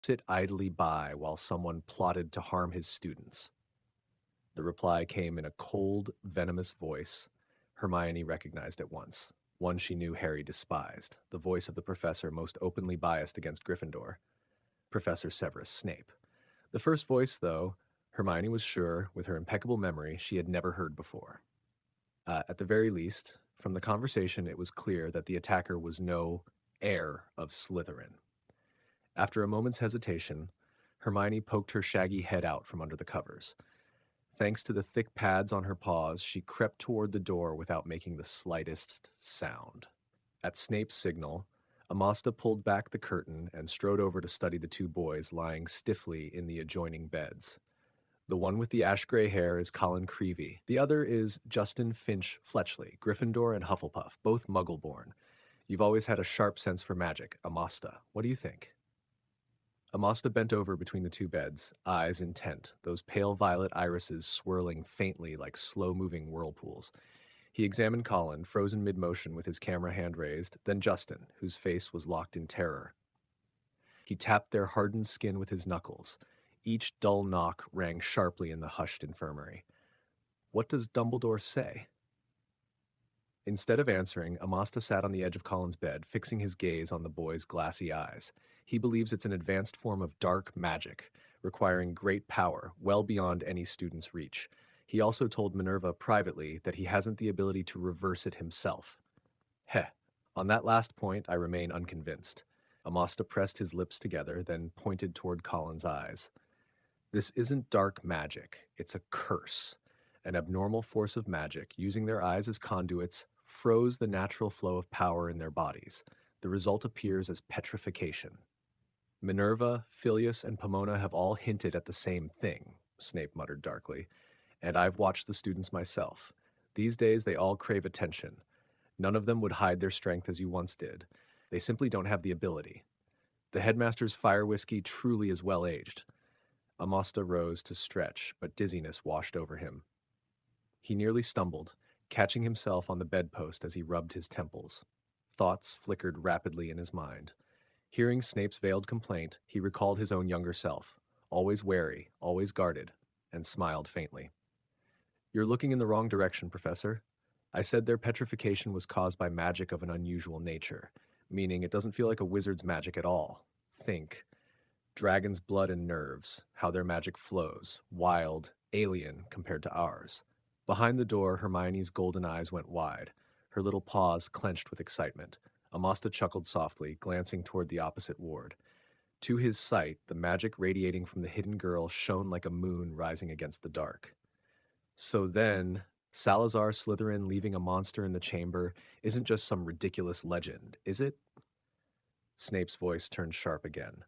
sit idly by while someone plotted to harm his students? The reply came in a cold, venomous voice Hermione recognized at once, one she knew Harry despised, the voice of the professor most openly biased against Gryffindor, Professor Severus Snape. The first voice, though, Hermione was sure, with her impeccable memory, she had never heard before. At the very least, from the conversation, it was clear that the attacker was no heir of Slytherin. After a moment's hesitation, Hermione poked her shaggy head out from under the covers. Thanks to the thick pads on her paws, she crept toward the door without making the slightest sound. At Snape's signal, Amasta pulled back the curtain and strode over to study the two boys lying stiffly in the adjoining beds. The one with the ash-gray hair is Colin Creevey. The other is Justin Finch Fletchley, Gryffindor and Hufflepuff, both Muggle-born. You've always had a sharp sense for magic, Amasta. What do you think? Amasta bent over between the two beds, eyes intent, those pale violet irises swirling faintly like slow-moving whirlpools. He examined Colin, frozen mid-motion with his camera hand raised, then Justin, whose face was locked in terror. He tapped their hardened skin with his knuckles. Each dull knock rang sharply in the hushed infirmary. What does Dumbledore say? Instead of answering, Amasta sat on the edge of Colin's bed, fixing his gaze on the boy's glassy eyes. He believes it's an advanced form of dark magic, requiring great power, well beyond any student's reach. He also told Minerva privately that he hasn't the ability to reverse it himself. Heh, on that last point I remain unconvinced. Amasta pressed his lips together, then pointed toward Colin's eyes. This isn't dark magic, it's a curse. An abnormal force of magic, using their eyes as conduits, froze the natural flow of power in their bodies. The result appears as petrification. Minerva, Filius, and Pomona have all hinted at the same thing, Snape muttered darkly, and I've watched the students myself. These days they all crave attention. None of them would hide their strength as you once did. They simply don't have the ability. The headmaster's fire whiskey truly is well-aged. Amasta rose to stretch, but dizziness washed over him. He nearly stumbled, catching himself on the bedpost as he rubbed his temples. Thoughts flickered rapidly in his mind. Hearing Snape's veiled complaint, he recalled his own younger self, always wary, always guarded, and smiled faintly. You're looking in the wrong direction, Professor. I said their petrification was caused by magic of an unusual nature, meaning it doesn't feel like a wizard's magic at all. Think. Dragon's blood and nerves, how their magic flows, wild, alien compared to ours. Behind the door, Hermione's golden eyes went wide, her little paws clenched with excitement. Amasta chuckled softly, glancing toward the opposite ward. To his sight, the magic radiating from the hidden girl shone like a moon rising against the dark. So then, Salazar Slytherin leaving a monster in the chamber isn't just some ridiculous legend, is it? Snape's voice turned sharp again.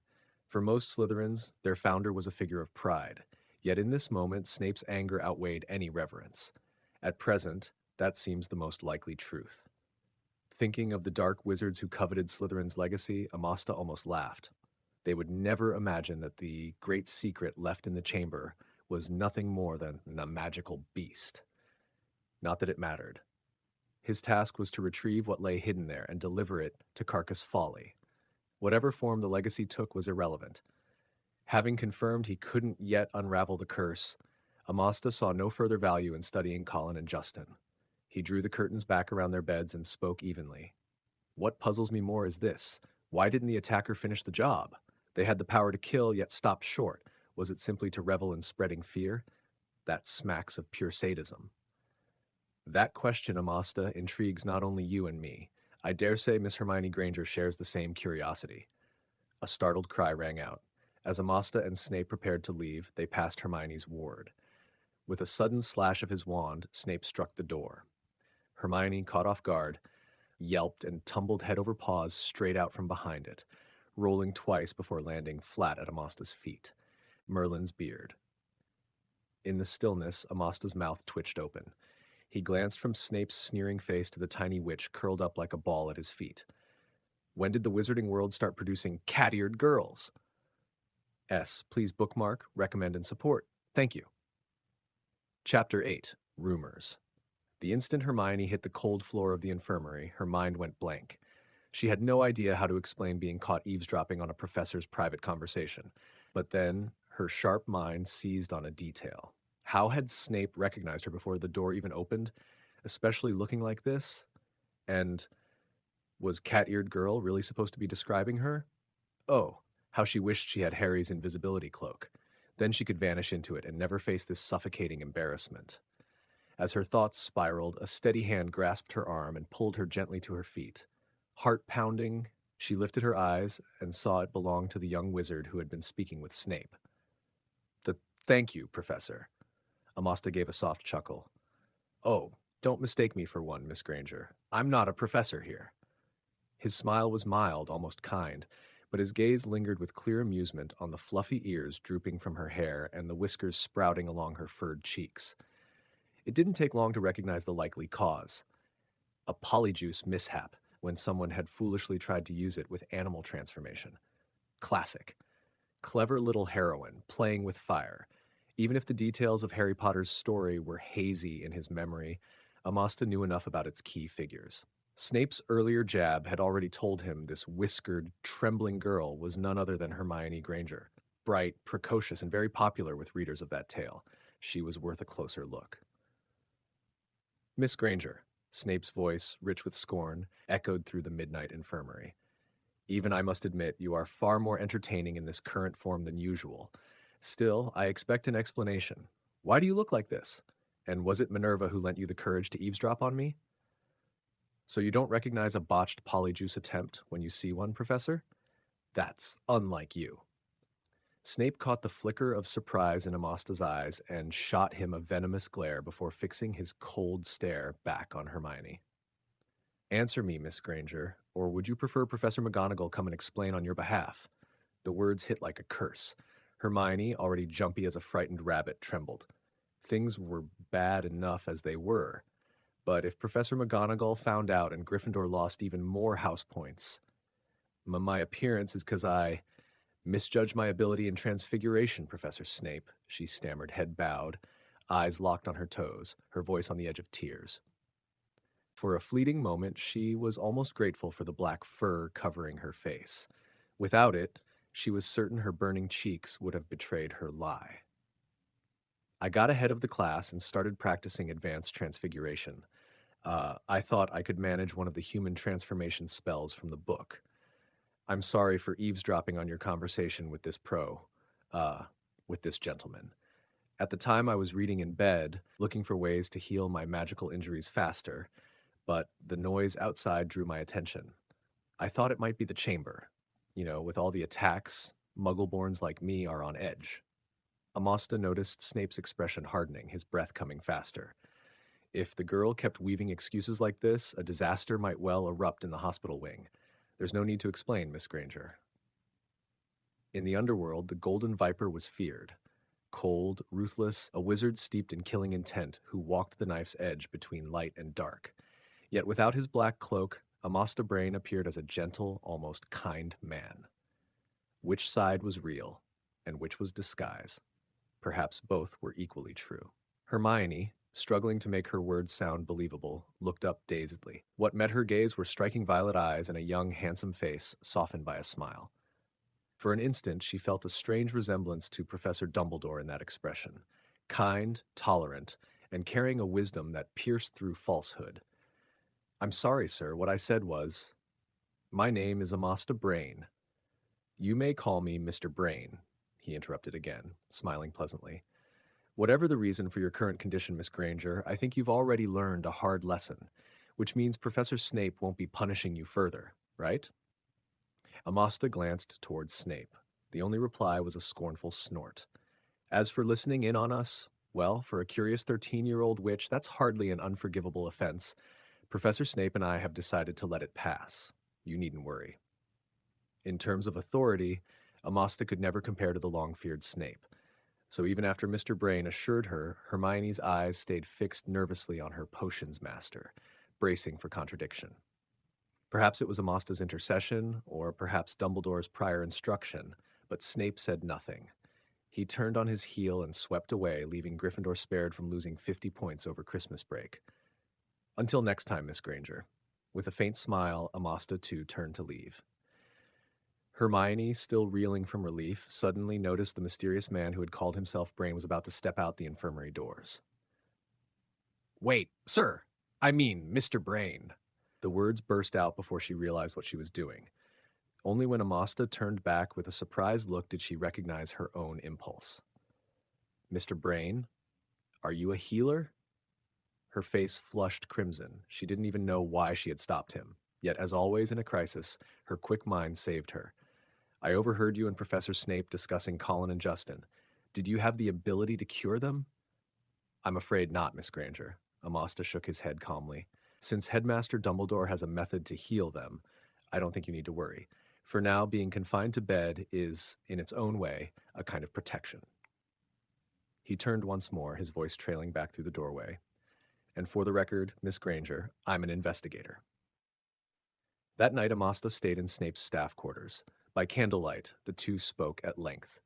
For most Slytherins, their founder was a figure of pride. Yet in this moment, Snape's anger outweighed any reverence. At present, that seems the most likely truth. Thinking of the dark wizards who coveted Slytherin's legacy, Amasta almost laughed. They would never imagine that the great secret left in the chamber was nothing more than a magical beast. Not that it mattered. His task was to retrieve what lay hidden there and deliver it to Carcass Folly. Whatever form the legacy took was irrelevant. Having confirmed he couldn't yet unravel the curse, Amasta saw no further value in studying Colin and Justin. He drew the curtains back around their beds and spoke evenly. What puzzles me more is this. Why didn't the attacker finish the job? They had the power to kill, yet stopped short. Was it simply to revel in spreading fear? That smacks of pure sadism. That question, Amasta, intrigues not only you and me. I dare say Miss Hermione Granger shares the same curiosity. A startled cry rang out. As Amasta and Snape prepared to leave, they passed Hermione's ward. With a sudden slash of his wand, Snape struck the door. Hermione, caught off guard, yelped and tumbled head over paws straight out from behind it, rolling twice before landing flat at Amasta's feet. Merlin's beard. In the stillness, Amasta's mouth twitched open. He glanced from Snape's sneering face to the tiny witch curled up like a ball at his feet. When did the wizarding world start producing cat-eared girls? Please bookmark, recommend, and support. Thank you. Chapter 8. Rumors. The instant Hermione hit the cold floor of the infirmary, her mind went blank. She had no idea how to explain being caught eavesdropping on a professor's private conversation. But then her sharp mind seized on a detail. How had Snape recognized her before the door even opened, especially looking like this? And was Cat-Eared Girl really supposed to be describing her? Oh, how she wished she had Harry's invisibility cloak. Then she could vanish into it and never face this suffocating embarrassment. As her thoughts spiraled, a steady hand grasped her arm and pulled her gently to her feet. Heart pounding, she lifted her eyes and saw it belonged to the young wizard who had been speaking with Snape. Thank you, Professor. Amasta gave a soft chuckle. Oh, don't mistake me for one, Miss Granger. I'm not a professor here. His smile was mild, almost kind, but his gaze lingered with clear amusement on the fluffy ears drooping from her hair and the whiskers sprouting along her furred cheeks. It didn't take long to recognize the likely cause. A polyjuice mishap when someone had foolishly tried to use it with animal transformation. Classic. Clever little heroine, playing with fire. Even if the details of Harry Potter's story were hazy in his memory, Amasta knew enough about its key figures. Snape's earlier jab had already told him this whiskered, trembling girl was none other than Hermione Granger. Bright, precocious, and very popular with readers of that tale. She was worth a closer look. Miss Granger, Snape's voice, rich with scorn, echoed through the midnight infirmary. Even I must admit, you are far more entertaining in this current form than usual. Still, I expect an explanation. Why do you look like this? And was it Minerva who lent you the courage to eavesdrop on me? So you don't recognize a botched polyjuice attempt when you see one, Professor? That's unlike you. Snape caught the flicker of surprise in Amasta's eyes and shot him a venomous glare before fixing his cold stare back on Hermione. Answer me, Miss Granger, or would you prefer Professor McGonagall come and explain on your behalf? The words hit like a curse. Hermione, already jumpy as a frightened rabbit, trembled. Things were bad enough as they were, but if Professor McGonagall found out and Gryffindor lost even more house points, my appearance is because I misjudged my ability in transfiguration, Professor Snape, she stammered, head bowed, eyes locked on her toes, her voice on the edge of tears. For a fleeting moment, she was almost grateful for the black fur covering her face. Without it, she was certain her burning cheeks would have betrayed her lie. I got ahead of the class and started practicing advanced transfiguration. I thought I could manage one of the human transformation spells from the book. I'm sorry for eavesdropping on your conversation with this gentleman. At the time, I was reading in bed, looking for ways to heal my magical injuries faster, but the noise outside drew my attention. I thought it might be the chamber. You know, with all the attacks, Muggleborns like me are on edge. Amasta noticed Snape's expression hardening, his breath coming faster. If the girl kept weaving excuses like this, a disaster might well erupt in the hospital wing. There's no need to explain, Miss Granger. In the underworld, the Golden Viper was feared. Cold, ruthless, a wizard steeped in killing intent who walked the knife's edge between light and dark. Yet without his black cloak, Amostar Brain appeared as a gentle, almost kind man. Which side was real, and which was disguise? Perhaps both were equally true. Hermione, struggling to make her words sound believable, looked up dazedly. What met her gaze were striking violet eyes and a young, handsome face softened by a smile. For an instant, she felt a strange resemblance to Professor Dumbledore in that expression. Kind, tolerant, and carrying a wisdom that pierced through falsehood. I'm sorry, sir. What I said was, my name is Amostar Brain. You may call me Mr. Brain, he interrupted again, smiling pleasantly. Whatever the reason for your current condition, Miss Granger, I think you've already learned a hard lesson, which means Professor Snape won't be punishing you further, right? Amasta glanced towards Snape. The only reply was a scornful snort. As for listening in on us, well, for a curious 13-year-old witch, that's hardly an unforgivable offense. Professor Snape and I have decided to let it pass. You needn't worry. In terms of authority, Amasta could never compare to the long-feared Snape. So even after Mr. Brain assured her, Hermione's eyes stayed fixed nervously on her potions master, bracing for contradiction. Perhaps it was Amasta's intercession, or perhaps Dumbledore's prior instruction, but Snape said nothing. He turned on his heel and swept away, leaving Gryffindor spared from losing 50 points over Christmas break. Until next time, Miss Granger. With a faint smile, Amasta too turned to leave. Hermione, still reeling from relief, suddenly noticed the mysterious man who had called himself Brain was about to step out the infirmary doors. "Wait, sir! I mean, Mr. Brain!" The words burst out before she realized what she was doing. Only when Amasta turned back with a surprised look did she recognize her own impulse. "Mr. Brain, are you a healer?" Her face flushed crimson. She didn't even know why she had stopped him. Yet, as always in a crisis, her quick mind saved her. "I overheard you and Professor Snape discussing Colin and Justin. Did you have the ability to cure them?" "I'm afraid not, Miss Granger." Amasta shook his head calmly. "Since Headmaster Dumbledore has a method to heal them, I don't think you need to worry. For now, being confined to bed is, in its own way, a kind of protection." He turned once more, his voice trailing back through the doorway. "And for the record, Miss Granger, I'm an investigator." That night, Amasta stayed in Snape's staff quarters. By candlelight, the two spoke at length.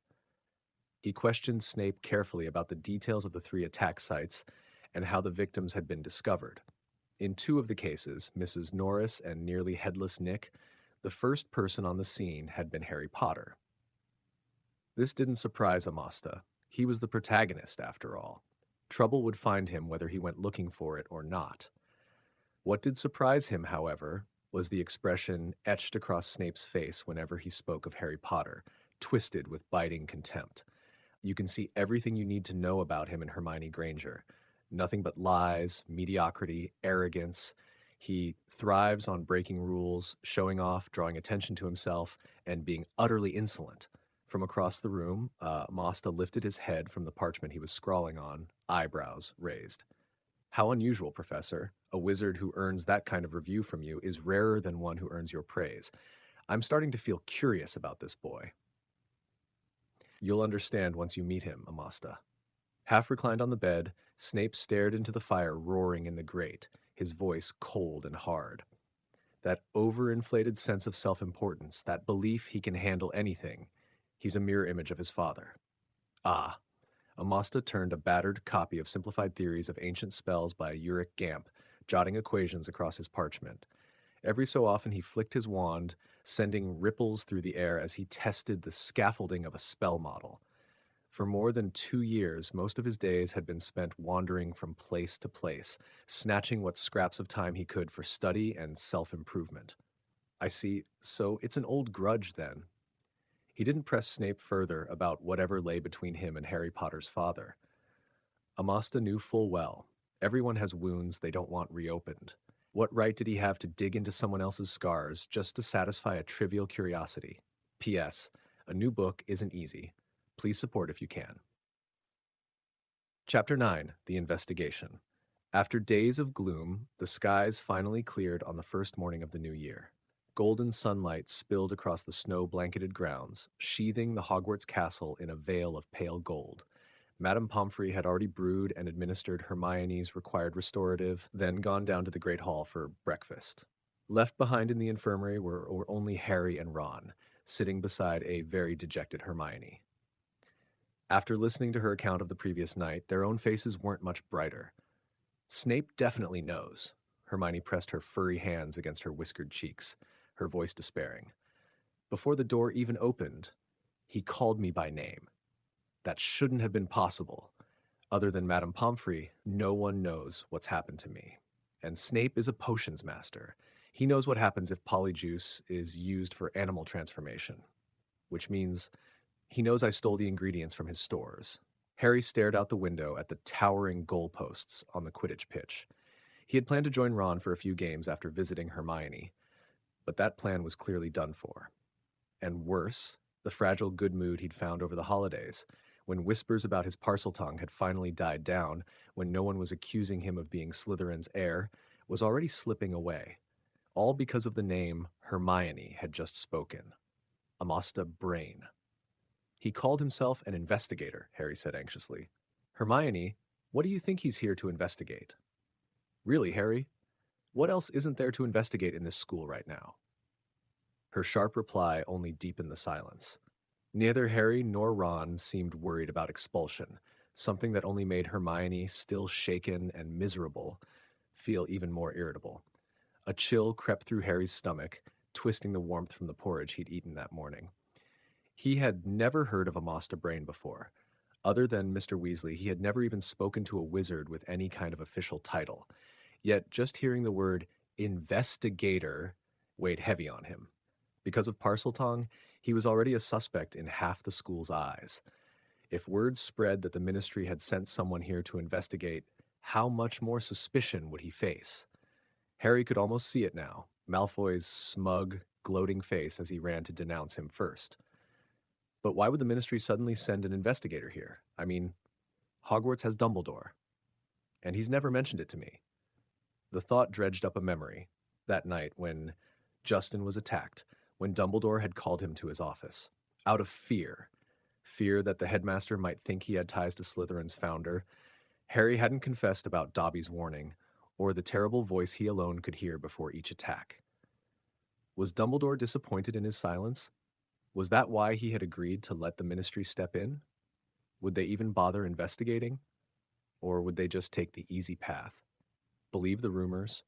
He questioned Snape carefully about the details of the 3 attack sites and how the victims had been discovered. In 2 of the cases, Mrs. Norris and nearly headless Nick, the first person on the scene had been Harry Potter. This didn't surprise Amasta. He was the protagonist, after all. Trouble would find him whether he went looking for it or not. What did surprise him, however, was the expression etched across Snape's face whenever he spoke of Harry Potter, twisted with biting contempt. You can see everything you need to know about him in Hermione Granger. Nothing but lies, mediocrity, arrogance. He thrives on breaking rules, showing off, drawing attention to himself, and being utterly insolent. From across the room, Masta lifted his head from the parchment he was scrawling on, eyebrows raised. "How unusual, Professor. A wizard who earns that kind of review from you is rarer than one who earns your praise. I'm starting to feel curious about this boy." "You'll understand once you meet him, Amasta." Half reclined on the bed, Snape stared into the fire roaring in the grate, his voice cold and hard. That overinflated sense of self-importance, that belief he can handle anything, he's a mirror image of his father. Ah. Amasta turned a battered copy of Simplified Theories of Ancient Spells by Uric Gamp, jotting equations across his parchment. Every so often he flicked his wand, sending ripples through the air as he tested the scaffolding of a spell model. For more than 2 years, most of his days had been spent wandering from place to place, snatching what scraps of time he could for study and self-improvement. "I see. So it's an old grudge, then." He didn't press Snape further about whatever lay between him and Harry Potter's father. Amasta knew full well, everyone has wounds they don't want reopened. What right did he have to dig into someone else's scars just to satisfy a trivial curiosity? P.S. A new book isn't easy. Please support if you can. Chapter 9, The Investigation. After days of gloom, the skies finally cleared on the first morning of the new year. Golden sunlight spilled across the snow-blanketed grounds, sheathing the Hogwarts castle in a veil of pale gold. Madame Pomfrey had already brewed and administered Hermione's required restorative, then gone down to the Great Hall for breakfast. Left behind in the infirmary were only Harry and Ron, sitting beside a very dejected Hermione. After listening to her account of the previous night, their own faces weren't much brighter. "Snape definitely knows." Hermione pressed her furry hands against her whiskered cheeks, her voice despairing. "Before the door even opened, he called me by name. That shouldn't have been possible. Other than Madame Pomfrey, no one knows what's happened to me. And Snape is a potions master. He knows what happens if polyjuice is used for animal transformation. Which means he knows I stole the ingredients from his stores." Harry stared out the window at the towering goalposts on the Quidditch pitch. He had planned to join Ron for a few games after visiting Hermione, but that plan was clearly done for. And worse, the fragile good mood he'd found over the holidays, when whispers about his Parseltongue had finally died down, when no one was accusing him of being Slytherin's heir, was already slipping away. All because of the name Hermione had just spoken. Amostar Brain. "He called himself an investigator," Harry said anxiously. "Hermione, what do you think he's here to investigate?" "Really, Harry? What else isn't there to investigate in this school right now?" Her sharp reply only deepened the silence. Neither Harry nor Ron seemed worried about expulsion, something that only made Hermione, still shaken and miserable, feel even more irritable. A chill crept through Harry's stomach, twisting the warmth from the porridge he'd eaten that morning. He had never heard of Amostar Brain before. Other than Mr. Weasley, he had never even spoken to a wizard with any kind of official title. Yet just hearing the word investigator weighed heavy on him. Because of Parseltongue, he was already a suspect in half the school's eyes. If word spread that the ministry had sent someone here to investigate, how much more suspicion would he face? Harry could almost see it now, Malfoy's smug, gloating face as he ran to denounce him first. But why would the ministry suddenly send an investigator here? I mean, Hogwarts has Dumbledore, and he's never mentioned it to me. The thought dredged up a memory, that night when Justin was attacked, when Dumbledore had called him to his office. Out of fear that the headmaster might think he had ties to Slytherin's founder, Harry hadn't confessed about Dobby's warning, or the terrible voice he alone could hear before each attack. Was Dumbledore disappointed in his silence? Was that why he had agreed to let the ministry step in? Would they even bother investigating? Or would they just take the easy path, believe the rumors,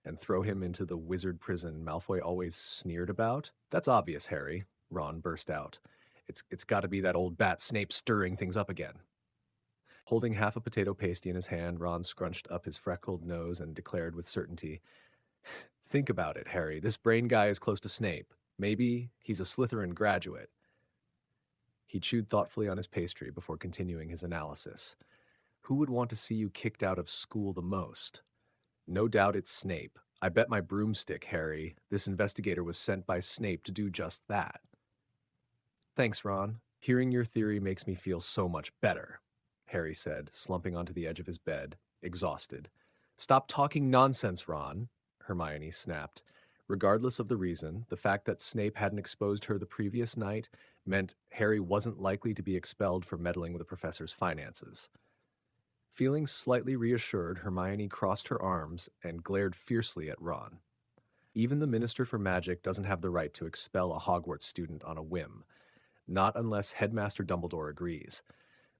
and throw him into the wizard prison Malfoy always sneered about? That's obvious, Harry, Ron burst out. It's got to be that old bat Snape stirring things up again. Holding half a potato pasty in his hand, Ron scrunched up his freckled nose and declared with certainty, "Think about it, Harry. This brain guy is close to Snape. Maybe he's a Slytherin graduate." He chewed thoughtfully on his pastry before continuing his analysis. Who would want to see you kicked out of school the most? No doubt it's Snape. I bet my broomstick, Harry. This investigator was sent by Snape to do just that. Thanks, Ron. Hearing your theory makes me feel so much better, Harry said, slumping onto the edge of his bed, exhausted. Stop talking nonsense, Ron, Hermione snapped. Regardless of the reason, the fact that Snape hadn't exposed her the previous night meant Harry wasn't likely to be expelled for meddling with the professor's finances. Feeling slightly reassured, Hermione crossed her arms and glared fiercely at Ron. Even the Minister for Magic doesn't have the right to expel a Hogwarts student on a whim, not unless Headmaster Dumbledore agrees.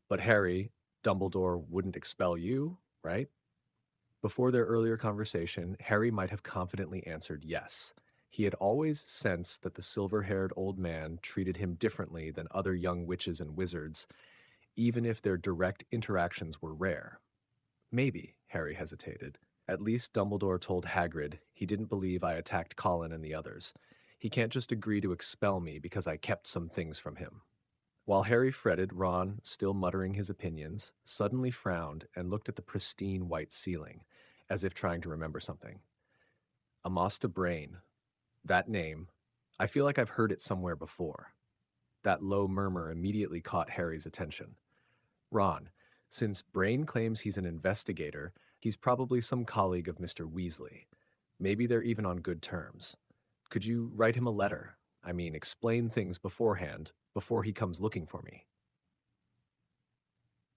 But Harry, Dumbledore wouldn't expel you, right? Before their earlier conversation, Harry might have confidently answered yes. He had always sensed that the silver-haired old man treated him differently than other young witches and wizards, even if their direct interactions were rare. Maybe, Harry hesitated. At least Dumbledore told Hagrid he didn't believe I attacked Colin and the others. He can't just agree to expel me because I kept some things from him. While Harry fretted, Ron, still muttering his opinions, suddenly frowned and looked at the pristine white ceiling, as if trying to remember something. Amostar Brain. That name. I feel like I've heard it somewhere before. That low murmur immediately caught Harry's attention. Ron, since Brain claims he's an investigator, he's probably some colleague of Mr. Weasley. Maybe they're even on good terms. Could you write him a letter? I mean, explain things beforehand, before he comes looking for me.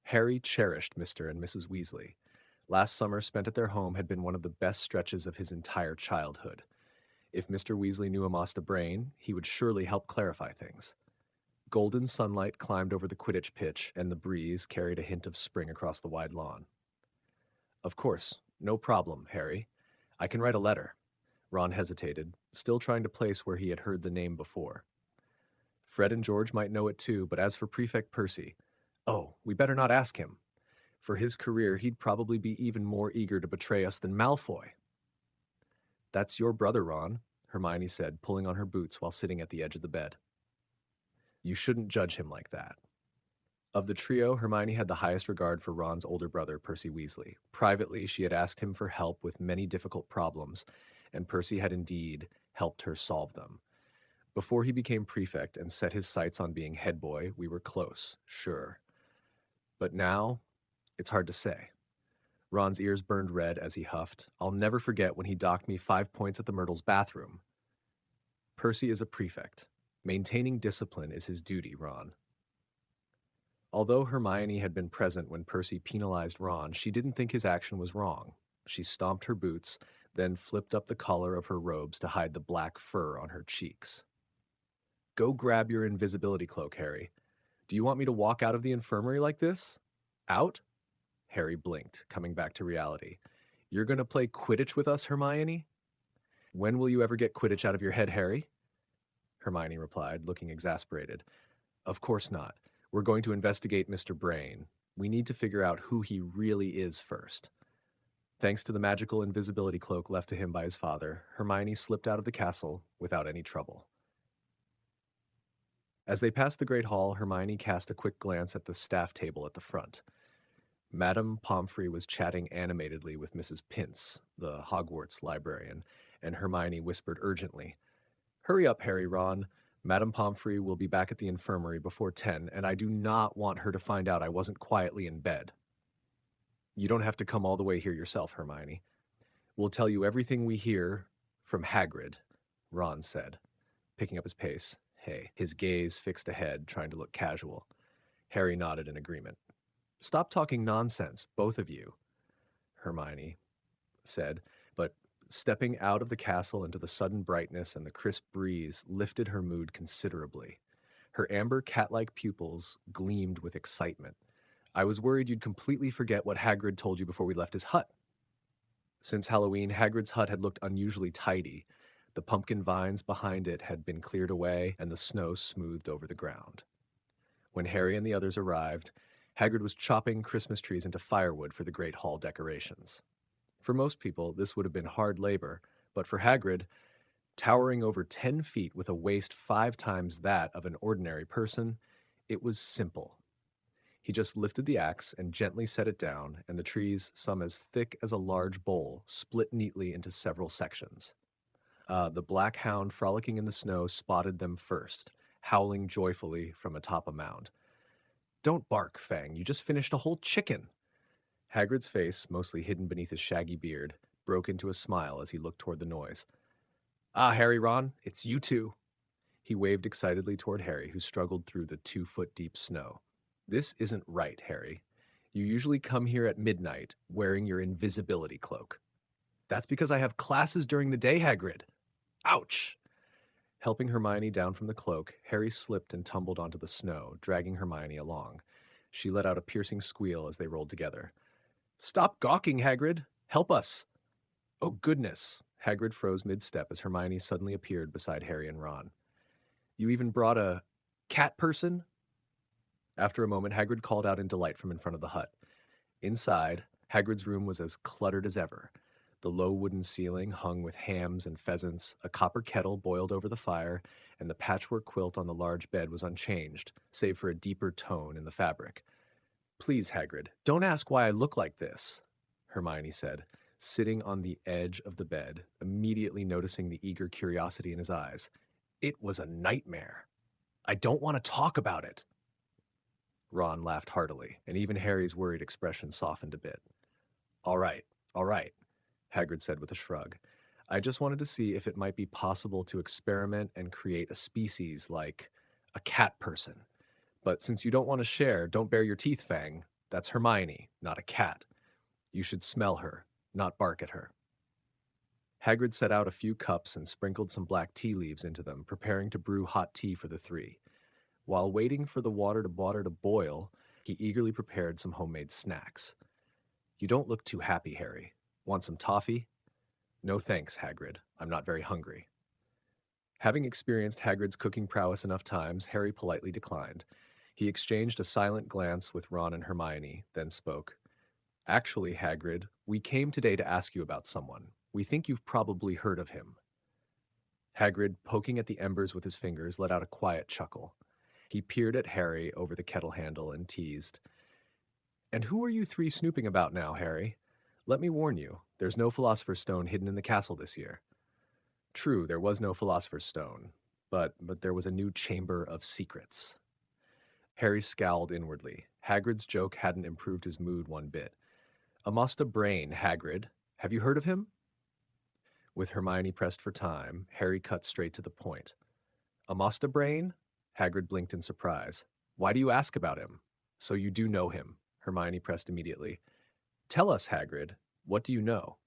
Harry cherished Mr. and Mrs. Weasley. Last summer spent at their home had been one of the best stretches of his entire childhood. If Mr. Weasley knew Amostar Brain, he would surely help clarify things. Golden sunlight climbed over the Quidditch pitch, and the breeze carried a hint of spring across the wide lawn. Of course, no problem, Harry. I can write a letter. Ron hesitated, still trying to place where he had heard the name before. Fred and George might know it too, but as for Prefect Percy, we better not ask him. For his career, he'd probably be even more eager to betray us than Malfoy. That's your brother, Ron, Hermione said, pulling on her boots while sitting at the edge of the bed. You shouldn't judge him like that. Of the trio, Hermione had the highest regard for Ron's older brother, Percy Weasley. Privately, she had asked him for help with many difficult problems, and Percy had indeed helped her solve them. Before he became prefect and set his sights on being head boy, we were close, sure. But now, it's hard to say. Ron's ears burned red as he huffed. I'll never forget when he docked me 5 points at the Myrtle's bathroom. Percy is a prefect. Maintaining discipline is his duty, Ron. Although Hermione had been present when Percy penalized Ron, she didn't think his action was wrong. She stomped her boots, then flipped up the collar of her robes to hide the black fur on her cheeks. Go grab your invisibility cloak, Harry. Do you want me to walk out of the infirmary like this? Out? Harry blinked, coming back to reality. You're going to play Quidditch with us, Hermione? When will you ever get Quidditch out of your head, Harry? Hermione replied, looking exasperated. Of course not. We're going to investigate Mr. Brain. We need to figure out who he really is first. Thanks to the magical invisibility cloak left to him by his father, Hermione slipped out of the castle without any trouble. As they passed the great hall, Hermione cast a quick glance at the staff table at the front. Madame Pomfrey was chatting animatedly with Mrs. Pince, the Hogwarts librarian, and Hermione whispered urgently, Hurry up, Harry, Ron. Madame Pomfrey will be back at the infirmary before 10, and I do not want her to find out I wasn't quietly in bed. You don't have to come all the way here yourself, Hermione. We'll tell you everything we hear from Hagrid, Ron said, picking up his pace. Hey, his gaze fixed ahead, trying to look casual. Harry nodded in agreement. Stop talking nonsense, both of you, Hermione said, but stepping out of the castle into the sudden brightness and the crisp breeze lifted her mood considerably. Her amber cat-like pupils gleamed with excitement. I was worried you'd completely forget what Hagrid told you before we left his hut. Since Halloween, Hagrid's hut had looked unusually tidy. The pumpkin vines behind it had been cleared away and the snow smoothed over the ground. When Harry and the others arrived, Hagrid was chopping Christmas trees into firewood for the great hall decorations. For most people, this would have been hard labor, but for Hagrid, towering over 10 feet with a waist 5 times that of an ordinary person, it was simple. He just lifted the axe and gently set it down, and the trees, some as thick as a large bowl, split neatly into several sections. The black hound frolicking in the snow spotted them first, howling joyfully from atop a mound. Don't bark, Fang, you just finished a whole chicken. Hagrid's face, mostly hidden beneath his shaggy beard, broke into a smile as he looked toward the noise. Ah, Harry, Ron, it's you two. He waved excitedly toward Harry, who struggled through the 2-foot-deep snow. This isn't right, Harry. You usually come here at midnight, wearing your invisibility cloak. That's because I have classes during the day, Hagrid. Ouch! Helping Hermione down from the cloak, Harry slipped and tumbled onto the snow, dragging Hermione along. She let out a piercing squeal as they rolled together. Stop gawking, Hagrid! Help us! Oh, goodness! Hagrid froze mid-step as Hermione suddenly appeared beside Harry and Ron. You even brought a cat person? After a moment, Hagrid called out in delight from in front of the hut. Inside, Hagrid's room was as cluttered as ever. The low wooden ceiling hung with hams and pheasants, a copper kettle boiled over the fire, and the patchwork quilt on the large bed was unchanged, save for a deeper tone in the fabric. Please, Hagrid, don't ask why I look like this, Hermione said, sitting on the edge of the bed, immediately noticing the eager curiosity in his eyes. It was a nightmare. I don't want to talk about it. Ron laughed heartily, and even Harry's worried expression softened a bit. All right, Hagrid said with a shrug. I just wanted to see if it might be possible to experiment and create a species like a cat person. But since you don't want to share, don't bare your teeth, Fang. That's Hermione, not a cat. You should smell her, not bark at her. Hagrid set out a few cups and sprinkled some black tea leaves into them, preparing to brew hot tea for the three. While waiting for the water to boil, he eagerly prepared some homemade snacks. You don't look too happy, Harry. Want some toffee? No thanks, Hagrid. I'm not very hungry. Having experienced Hagrid's cooking prowess enough times, Harry politely declined. He exchanged a silent glance with Ron and Hermione, then spoke. Actually, Hagrid, we came today to ask you about someone. We think you've probably heard of him. Hagrid, poking at the embers with his fingers, let out a quiet chuckle. He peered at Harry over the kettle handle and teased. And who are you three snooping about now, Harry? Let me warn you, there's no Philosopher's Stone hidden in the castle this year. True, there was no Philosopher's Stone, but there was a new Chamber of Secrets. Harry scowled inwardly. Hagrid's joke hadn't improved his mood one bit. Amostar Brain, Hagrid. Have you heard of him? With Hermione pressed for time, Harry cut straight to the point. Amostar Brain? Hagrid blinked in surprise. Why do you ask about him? So you do know him, Hermione pressed immediately. Tell us, Hagrid. What do you know?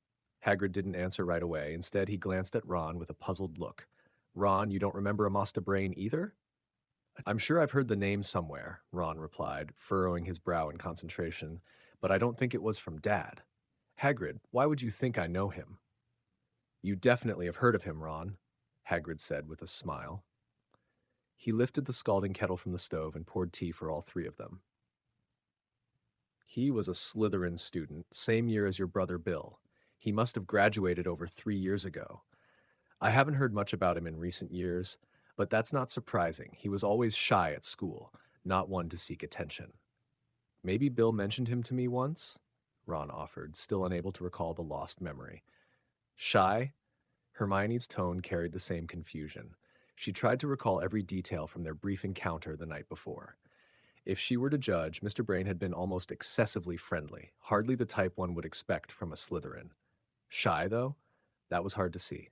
Hagrid didn't answer right away. Instead, he glanced at Ron with a puzzled look. Ron, you don't remember Amostar Brain either? I'm sure I've heard the name somewhere, Ron replied, furrowing his brow in concentration, but I don't think it was from Dad. Hagrid, why would you think I know him? You definitely have heard of him, Ron, Hagrid said with a smile. He lifted the scalding kettle from the stove and poured tea for all three of them. He was a Slytherin student, same year as your brother Bill. He must have graduated over 3 years ago. I haven't heard much about him in recent years, but that's not surprising. He was always shy at school, not one to seek attention. Maybe Bill mentioned him to me once? Ron offered, still unable to recall the lost memory. Shy? Hermione's tone carried the same confusion. She tried to recall every detail from their brief encounter the night before. If she were to judge, Mr. Brain had been almost excessively friendly, hardly the type one would expect from a Slytherin. Shy, though? That was hard to see.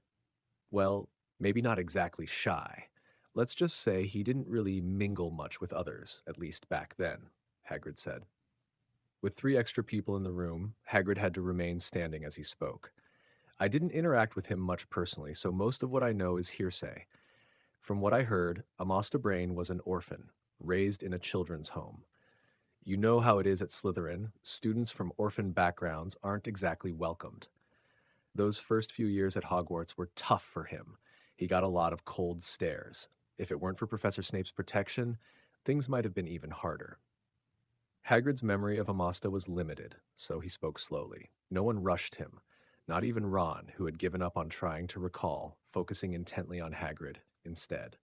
Well, maybe not exactly shy. Let's just say he didn't really mingle much with others, at least back then, Hagrid said. With 3 extra people in the room, Hagrid had to remain standing as he spoke. I didn't interact with him much personally, so most of what I know is hearsay. From what I heard, Amostar Brain was an orphan, raised in a children's home. You know how it is at Slytherin. Students from orphan backgrounds aren't exactly welcomed. Those first few years at Hogwarts were tough for him. He got a lot of cold stares. If it weren't for Professor Snape's protection, things might have been even harder. Hagrid's memory of Amasta was limited, so he spoke slowly. No one rushed him, not even Ron, who had given up on trying to recall, focusing intently on Hagrid instead.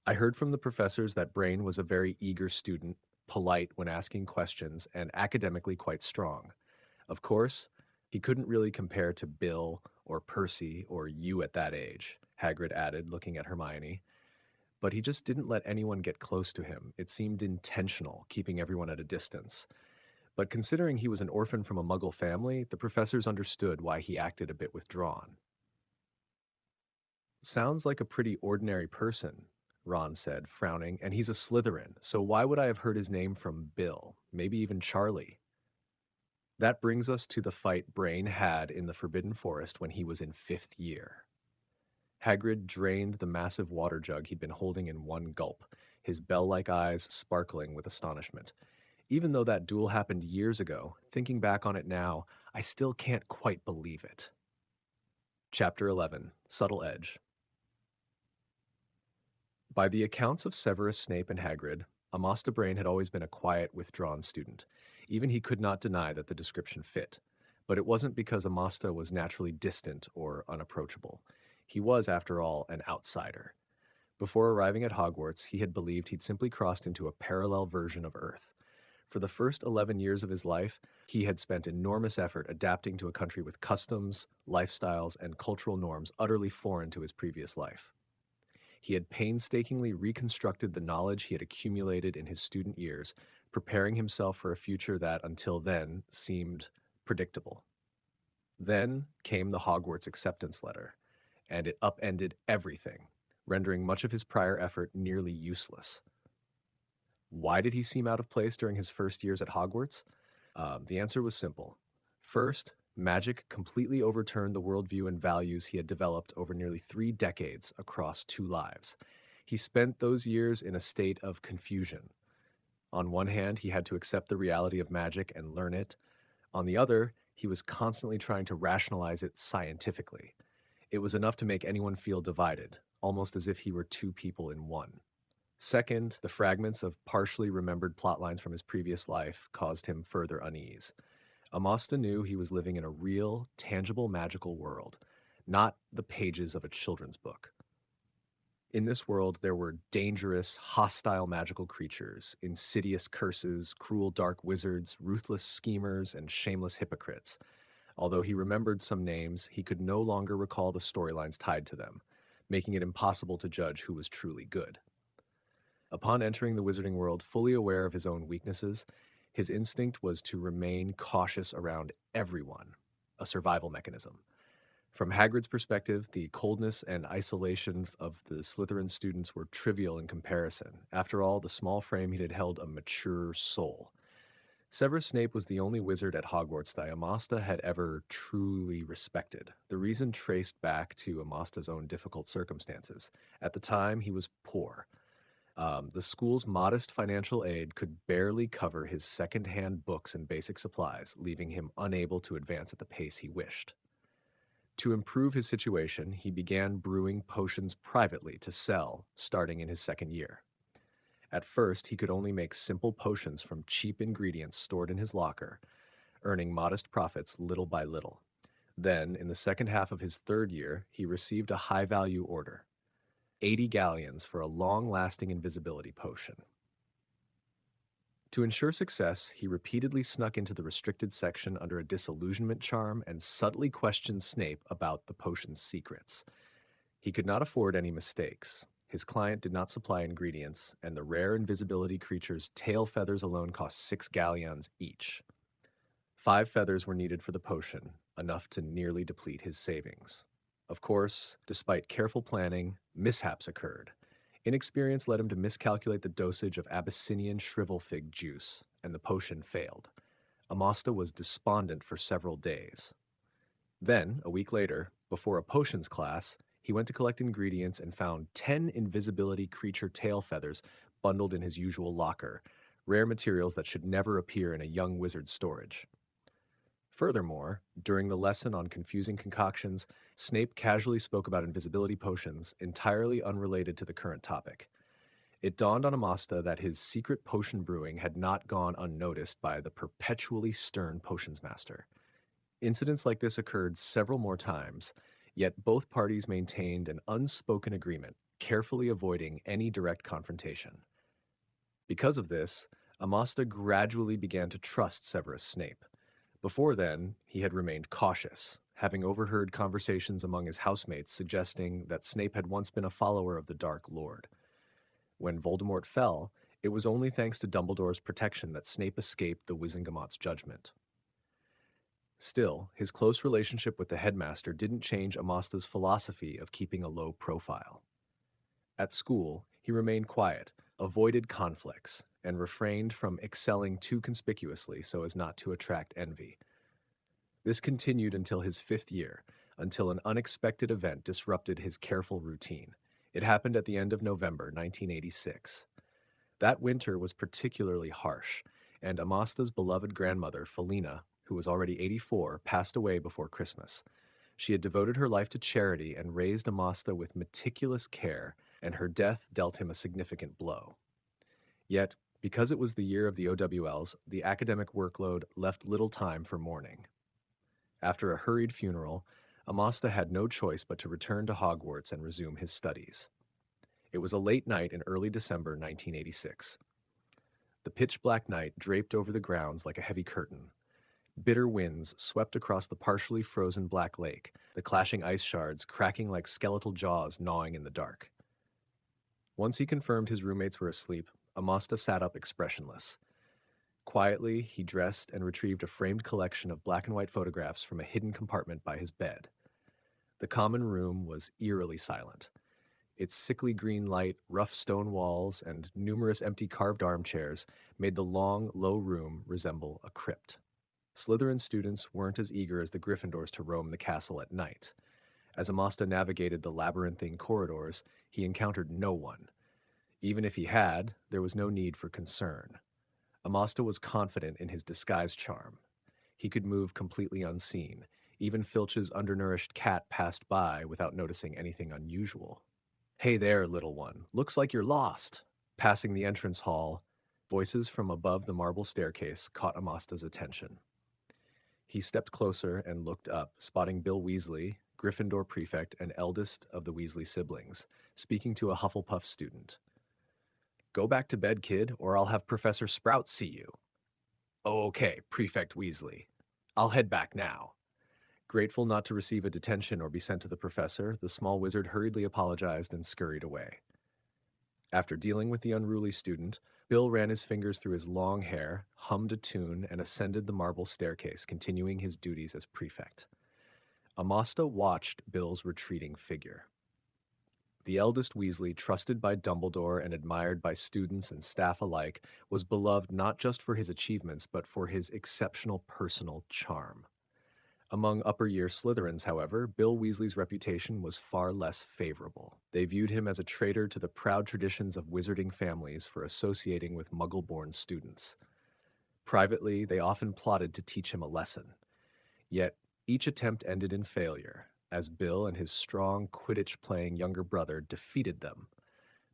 I heard from the professors that Brain was a very eager student, polite when asking questions, and academically quite strong. Of course, he couldn't really compare to Bill or Percy or you at that age, Hagrid added, looking at Hermione. But he just didn't let anyone get close to him. It seemed intentional, keeping everyone at a distance. But considering he was an orphan from a Muggle family, the professors understood why he acted a bit withdrawn. Sounds like a pretty ordinary person, Ron said, frowning, and he's a Slytherin, so why would I have heard his name from Bill? Maybe even Charlie? That brings us to the fight Brain had in the Forbidden Forest when he was in 5th year. Hagrid drained the massive water jug he'd been holding in one gulp, his bell-like eyes sparkling with astonishment. Even though that duel happened years ago, thinking back on it now, I still can't quite believe it. Chapter 11, Subtle Edge. By the accounts of Severus Snape and Hagrid, Amasta Brain had always been a quiet, withdrawn student. Even he could not deny that the description fit. But it wasn't because Amasta was naturally distant or unapproachable. He was, after all, an outsider. Before arriving at Hogwarts, he had believed he'd simply crossed into a parallel version of Earth. For the first 11 years of his life, he had spent enormous effort adapting to a country with customs, lifestyles, and cultural norms utterly foreign to his previous life. He had painstakingly reconstructed the knowledge he had accumulated in his student years, preparing himself for a future that, until then, seemed predictable. Then came the Hogwarts acceptance letter, and it upended everything, rendering much of his prior effort nearly useless. Why did he seem out of place during his first years at Hogwarts? The answer was simple. First, magic completely overturned the worldview and values he had developed over nearly 3 decades across 2 lives. He spent those years in a state of confusion. On one hand, he had to accept the reality of magic and learn it. On the other, he was constantly trying to rationalize it scientifically. It was enough to make anyone feel divided, almost as if he were 2 people in one. Second, the fragments of partially remembered plotlines from his previous life caused him further unease. Amasta knew he was living in a real, tangible magical world, not the pages of a children's book. In this world, there were dangerous, hostile magical creatures, insidious curses, cruel dark wizards, ruthless schemers, and shameless hypocrites. Although he remembered some names, he could no longer recall the storylines tied to them, making it impossible to judge who was truly good. Upon entering the wizarding world fully aware of his own weaknesses, his instinct was to remain cautious around everyone, a survival mechanism. From Hagrid's perspective, the coldness and isolation of the Slytherin students were trivial in comparison. After all, the small frame he had held a mature soul. Severus Snape was the only wizard at Hogwarts that Amasta had ever truly respected. The reason traced back to Amasta's own difficult circumstances. At the time, he was poor. The school's modest financial aid could barely cover his second-hand books and basic supplies, leaving him unable to advance at the pace he wished. To improve his situation, he began brewing potions privately to sell, starting in his second year. At first, he could only make simple potions from cheap ingredients stored in his locker, earning modest profits little by little. Then, in the second half of his third year, he received a high-value order, 80 galleons for a long-lasting invisibility potion. To ensure success, he repeatedly snuck into the restricted section under a disillusionment charm and subtly questioned Snape about the potion's secrets. He could not afford any mistakes. His client did not supply ingredients, and the rare invisibility creature's tail feathers alone cost 6 galleons each. 5 feathers were needed for the potion, enough to nearly deplete his savings. Of course, despite careful planning, mishaps occurred. Inexperience led him to miscalculate the dosage of Abyssinian shrivel fig juice, and the potion failed. Amostar was despondent for several days. Then, a week later, before a potions class, he went to collect ingredients and found 10 invisibility creature tail feathers bundled in his usual locker, rare materials that should never appear in a young wizard's storage. Furthermore, during the lesson on confusing concoctions, Snape casually spoke about invisibility potions, entirely unrelated to the current topic. It dawned on Amostar that his secret potion brewing had not gone unnoticed by the perpetually stern potions master. Incidents like this occurred several more times, yet both parties maintained an unspoken agreement, carefully avoiding any direct confrontation. Because of this, Amostar gradually began to trust Severus Snape. Before then, he had remained cautious, having overheard conversations among his housemates suggesting that Snape had once been a follower of the Dark Lord. When Voldemort fell, it was only thanks to Dumbledore's protection that Snape escaped the Wizengamot's judgment. Still, his close relationship with the headmaster didn't change Amostar's philosophy of keeping a low profile. At school, he remained quiet, avoided conflicts, and refrained from excelling too conspicuously so as not to attract envy. This continued until his 5th year, until an unexpected event disrupted his careful routine. It happened at the end of November 1986. That winter was particularly harsh, and Amostar's beloved grandmother, Felina, who was already 84, passed away before Christmas. She had devoted her life to charity and raised Amostar with meticulous care, and her death dealt him a significant blow. Yet, because it was the year of the OWLs, the academic workload left little time for mourning. After a hurried funeral, Amostar had no choice but to return to Hogwarts and resume his studies. It was a late night in early December 1986. The pitch-black night draped over the grounds like a heavy curtain. Bitter winds swept across the partially frozen Black Lake, the clashing ice shards cracking like skeletal jaws gnawing in the dark. Once he confirmed his roommates were asleep, Amostar sat up expressionless. Quietly, he dressed and retrieved a framed collection of black and white photographs from a hidden compartment by his bed. The common room was eerily silent. Its sickly green light, rough stone walls, and numerous empty carved armchairs made the long, low room resemble a crypt. Slytherin students weren't as eager as the Gryffindors to roam the castle at night. As Amostar navigated the labyrinthine corridors, he encountered no one. Even if he had, there was no need for concern. Amostar was confident in his disguise charm. He could move completely unseen. Even Filch's undernourished cat passed by without noticing anything unusual. "Hey there, little one. Looks like you're lost." Passing the entrance hall, voices from above the marble staircase caught Amostar's attention. He stepped closer and looked up, spotting Bill Weasley, Gryffindor prefect and eldest of the Weasley siblings, speaking to a Hufflepuff student. "Go back to bed, kid, or I'll have Professor Sprout see you." "Oh, okay, Prefect Weasley. I'll head back now." Grateful not to receive a detention or be sent to the professor, the small wizard hurriedly apologized and scurried away. After dealing with the unruly student, Bill ran his fingers through his long hair, hummed a tune, and ascended the marble staircase, continuing his duties as prefect. Amostar watched Bill's retreating figure. The eldest Weasley, trusted by Dumbledore and admired by students and staff alike, was beloved not just for his achievements, but for his exceptional personal charm. Among upper-year Slytherins, however, Bill Weasley's reputation was far less favorable. They viewed him as a traitor to the proud traditions of wizarding families for associating with Muggle-born students. Privately, they often plotted to teach him a lesson. Yet, each attempt ended in failure. as Bill and his strong Quidditch-playing younger brother defeated them,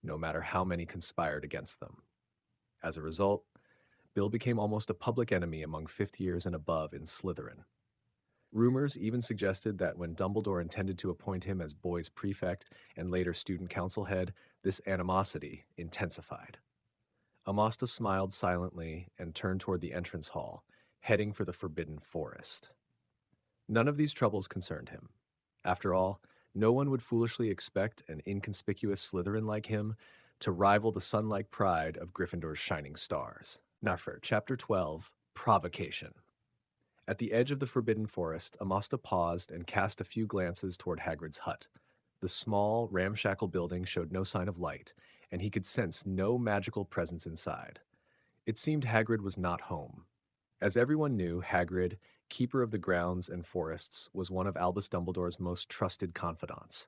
no matter how many conspired against them. As a result, Bill became almost a public enemy among fifth years and above in Slytherin. Rumors even suggested that when Dumbledore intended to appoint him as boys' prefect and later student council head, this animosity intensified. Amasta smiled silently and turned toward the entrance hall, heading for the Forbidden Forest. None of these troubles concerned him. After all, no one would foolishly expect an inconspicuous Slytherin like him to rival the sun-like pride of Gryffindor's shining stars. Narfer, Chapter 12, Provocation. At the edge of the Forbidden Forest, Amasta paused and cast a few glances toward Hagrid's hut. The small, ramshackle building showed no sign of light, and he could sense no magical presence inside. It seemed Hagrid was not home. As everyone knew, Hagrid, keeper of the grounds and forests, was one of Albus Dumbledore's most trusted confidants.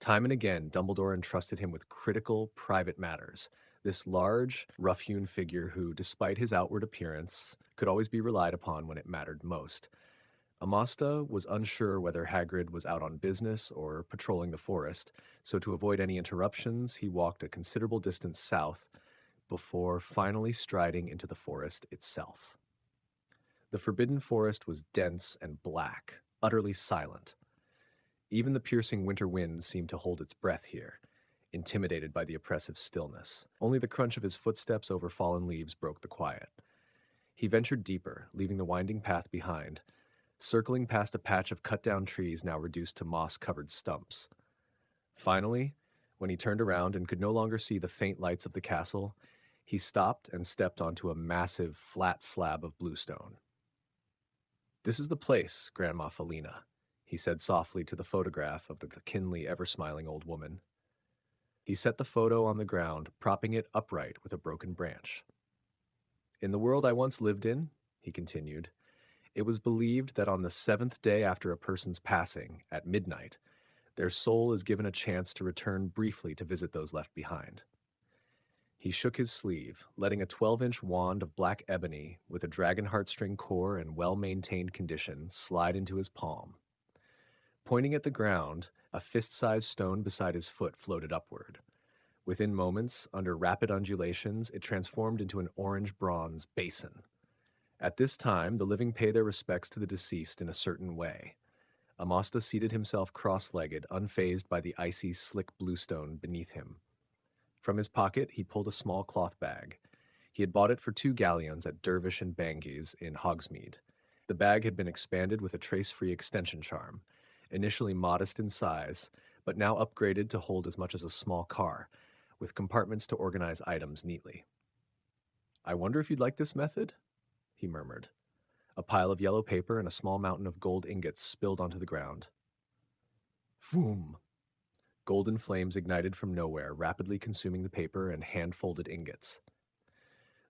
Time and again, Dumbledore entrusted him with critical, private matters. This large, rough-hewn figure who, despite his outward appearance, could always be relied upon when it mattered most. Amasta was unsure whether Hagrid was out on business or patrolling the forest, so to avoid any interruptions, he walked a considerable distance south before finally striding into the forest itself. The Forbidden Forest was dense and black, utterly silent. Even the piercing winter wind seemed to hold its breath here, intimidated by the oppressive stillness. Only the crunch of his footsteps over fallen leaves broke the quiet. He ventured deeper, leaving the winding path behind, circling past a patch of cut-down trees now reduced to moss-covered stumps. Finally, when he turned around and could no longer see the faint lights of the castle, he stopped and stepped onto a massive, flat slab of bluestone. "This is the place, Grandma Felina," he said softly to the photograph of the kinley, ever-smiling old woman. He set the photo on the ground, propping it upright with a broken branch. "In the world I once lived in," he continued, "it was believed that on the 7th day after a person's passing, at midnight, their soul is given a chance to return briefly to visit those left behind." He shook his sleeve, letting a 12-inch wand of black ebony with a dragon heartstring core and well-maintained condition slide into his palm. Pointing at the ground, a fist-sized stone beside his foot floated upward. Within moments, under rapid undulations, it transformed into an orange-bronze basin. At this time, the living pay their respects to the deceased in a certain way. Amasta seated himself cross-legged, unfazed by the icy, slick bluestone beneath him. From his pocket, he pulled a small cloth bag. He had bought it for 2 galleons at Dervish and Bangie's in Hogsmeade. The bag had been expanded with a trace-free extension charm, initially modest in size, but now upgraded to hold as much as a small car, with compartments to organize items neatly. "I wonder if you'd like this method?" he murmured. A pile of yellow paper and a small mountain of gold ingots spilled onto the ground. Vroom! Golden flames ignited from nowhere, rapidly consuming the paper and hand-folded ingots.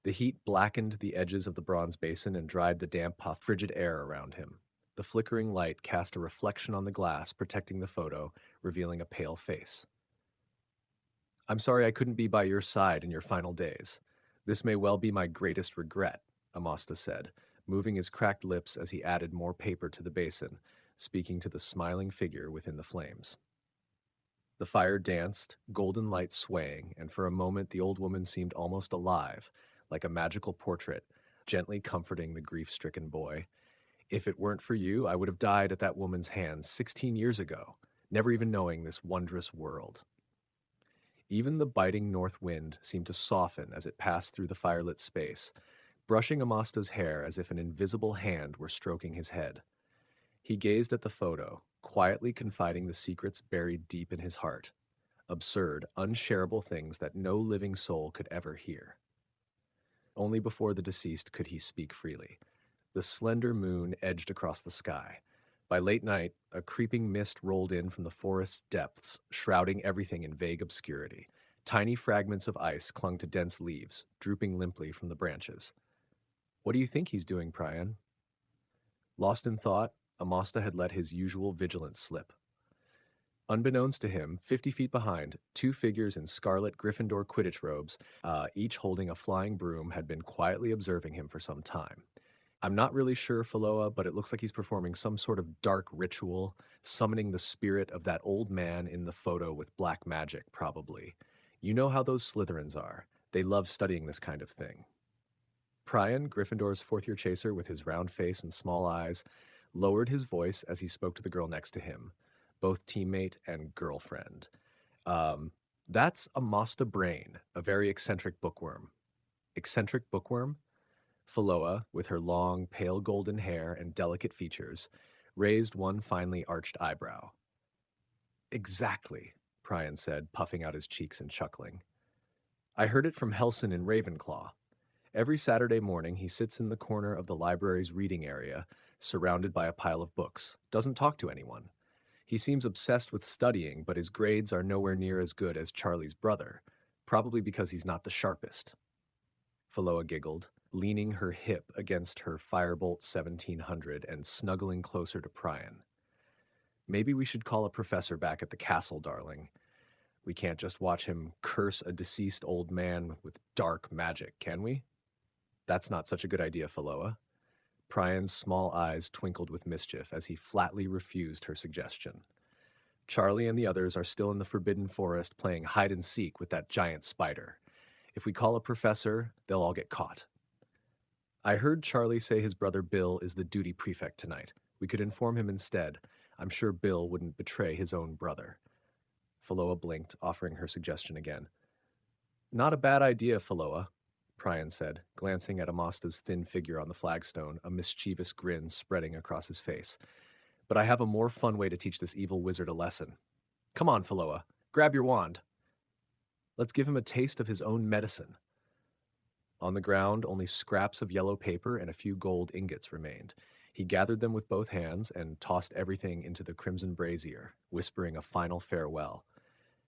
The heat blackened the edges of the bronze basin and dried the damp, frigid air around him. The flickering light cast a reflection on the glass, protecting the photo, revealing a pale face. "I'm sorry I couldn't be by your side in your final days. This may well be my greatest regret," Amasta said, moving his cracked lips as he added more paper to the basin, speaking to the smiling figure within the flames. The fire danced, golden light swaying, and for a moment the old woman seemed almost alive, like a magical portrait, gently comforting the grief-stricken boy. "If it weren't for you, I would have died at that woman's hands 16 years ago, never even knowing this wondrous world." Even the biting north wind seemed to soften as it passed through the firelit space, brushing Amasta's hair as if an invisible hand were stroking his head. He gazed at the photo, quietly confiding the secrets buried deep in his heart. Absurd, unshareable things that no living soul could ever hear. Only before the deceased could he speak freely. The slender moon edged across the sky. By late night, a creeping mist rolled in from the forest's depths, shrouding everything in vague obscurity. Tiny fragments of ice clung to dense leaves, drooping limply from the branches. "What do you think he's doing, Priyan?" Lost in thought, Amasta had let his usual vigilance slip. Unbeknownst to him, 50 feet behind, 2 figures in scarlet Gryffindor Quidditch robes, each holding a flying broom, had been quietly observing him for some time. I'm not really sure, Phaloa, but it looks like he's performing some sort of dark ritual, summoning the spirit of that old man in the photo with black magic, probably. You know how those Slytherins are. They love studying this kind of thing. Prion, Gryffindor's fourth-year chaser with his round face and small eyes, lowered his voice as he spoke to the girl next to him, both teammate and girlfriend. Um, that's Amostar Brain, a very eccentric bookworm. Eccentric bookworm? Phaloa, with her long, pale golden hair and delicate features, raised one finely arched eyebrow. Exactly, Prion said, puffing out his cheeks and chuckling. I heard it from Helson in Ravenclaw. Every Saturday morning, he sits in the corner of the library's reading area, surrounded by a pile of books, doesn't talk to anyone. He seems obsessed with studying, but his grades are nowhere near as good as Charlie's brother, probably because he's not the sharpest. Phaloa giggled, leaning her hip against her Firebolt 1700 and snuggling closer to Prion. Maybe we should call a professor back at the castle, darling. We can't just watch him curse a deceased old man with dark magic, can we? That's not such a good idea, Phaloa. Priam's small eyes twinkled with mischief as he flatly refused her suggestion. Charlie and the others are still in the Forbidden Forest playing hide and seek with that giant spider. If we call a professor, they'll all get caught. I heard Charlie say his brother Bill is the duty prefect tonight. We could inform him instead. I'm sure Bill wouldn't betray his own brother. Phaloa blinked, offering her suggestion again. Not a bad idea, Phaloa, Prion said, glancing at Amasta's thin figure on the flagstone, a mischievous grin spreading across his face. But I have a more fun way to teach this evil wizard a lesson. Come on, Phaloa, grab your wand. Let's give him a taste of his own medicine. On the ground, only scraps of yellow paper and a few gold ingots remained. He gathered them with both hands and tossed everything into the crimson brazier, whispering a final farewell.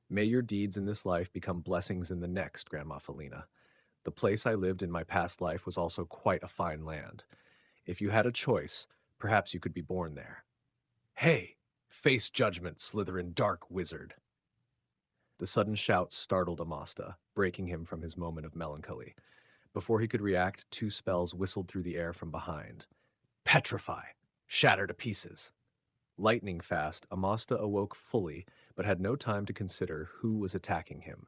May your deeds in this life become blessings in the next, Grandma Felina. The place I lived in my past life was also quite a fine land. If you had a choice, perhaps you could be born there. Hey! Face judgment, Slytherin dark wizard! The sudden shout startled Amasta, breaking him from his moment of melancholy. Before he could react, two spells whistled through the air from behind. Petrify! Shatter to pieces! Lightning fast, Amasta awoke fully, but had no time to consider who was attacking him.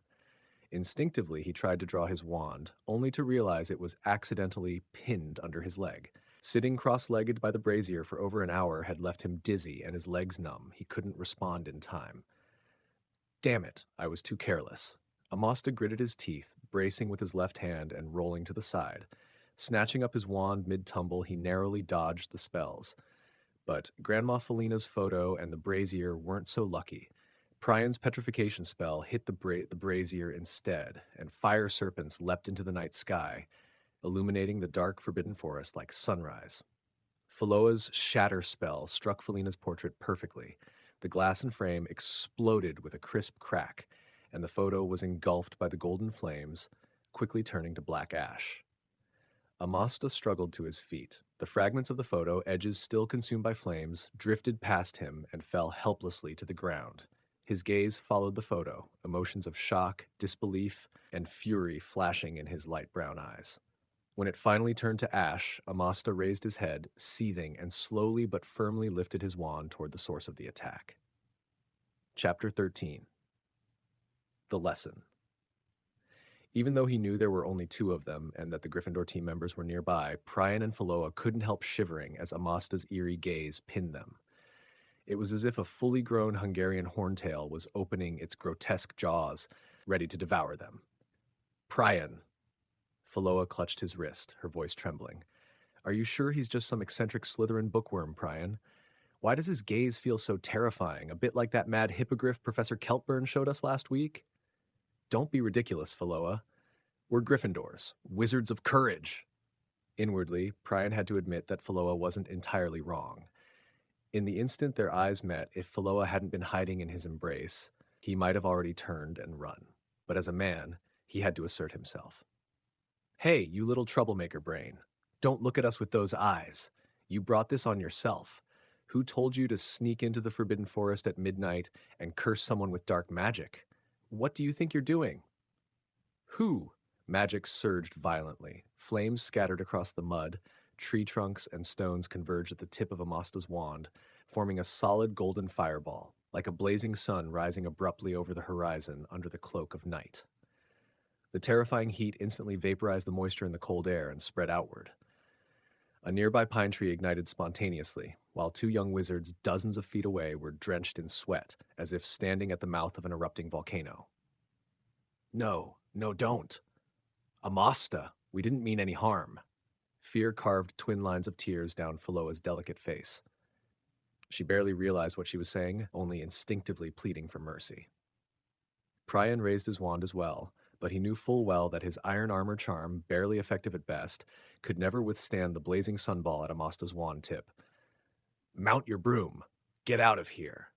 Instinctively, he tried to draw his wand, only to realize it was accidentally pinned under his leg. Sitting cross-legged by the brazier for over an hour had left him dizzy and his legs numb. He couldn't respond in time. Damn it, I was too careless. Amasta gritted his teeth, bracing with his left hand and rolling to the side. Snatching up his wand mid-tumble, he narrowly dodged the spells. But Grandma Felina's photo and the brazier weren't so lucky. Priam's petrification spell hit the brazier instead, and fire serpents leapt into the night sky, illuminating the dark forbidden forest like sunrise. Phaloa's shatter spell struck Felina's portrait perfectly. The glass and frame exploded with a crisp crack, and the photo was engulfed by the golden flames, quickly turning to black ash. Amasta struggled to his feet. The fragments of the photo, edges still consumed by flames, drifted past him and fell helplessly to the ground. His gaze followed the photo, emotions of shock, disbelief, and fury flashing in his light brown eyes. When it finally turned to ash, Amasta raised his head, seething, and slowly but firmly lifted his wand toward the source of the attack. Chapter 13. The Lesson. Even though he knew there were only two of them and that the Gryffindor team members were nearby, Prion and Phaloa couldn't help shivering as Amasta's eerie gaze pinned them. It was as if a fully grown Hungarian horntail was opening its grotesque jaws, ready to devour them. Prion! Phaloa clutched his wrist, her voice trembling. Are you sure he's just some eccentric Slytherin bookworm, Prion? Why does his gaze feel so terrifying, a bit like that mad hippogriff Professor Keltburn showed us last week? Don't be ridiculous, Phaloa. We're Gryffindors, wizards of courage. Inwardly, Prion had to admit that Phaloa wasn't entirely wrong. In the instant their eyes met, if Phaloa hadn't been hiding in his embrace, he might have already turned and run. But as a man, he had to assert himself. Hey, you little troublemaker brain. Don't look at us with those eyes. You brought this on yourself. Who told you to sneak into the Forbidden Forest at midnight and curse someone with dark magic? What do you think you're doing? Who? Magic surged violently. Flames scattered across the mud. Tree trunks and stones converge at the tip of Amasta's wand, forming a solid golden fireball, like a blazing sun rising abruptly over the horizon under the cloak of night. The terrifying heat instantly vaporized the moisture in the cold air and spread outward. A nearby pine tree ignited spontaneously, while two young wizards dozens of feet away were drenched in sweat, as if standing at the mouth of an erupting volcano. No, no, don't. Amasta, we didn't mean any harm. Fear carved twin lines of tears down Filoa's delicate face. She barely realized what she was saying, only instinctively pleading for mercy. Prion raised his wand as well, but he knew full well that his iron armor charm, barely effective at best, could never withstand the blazing sunball at Amasta's wand tip. Mount your broom! Get out of here!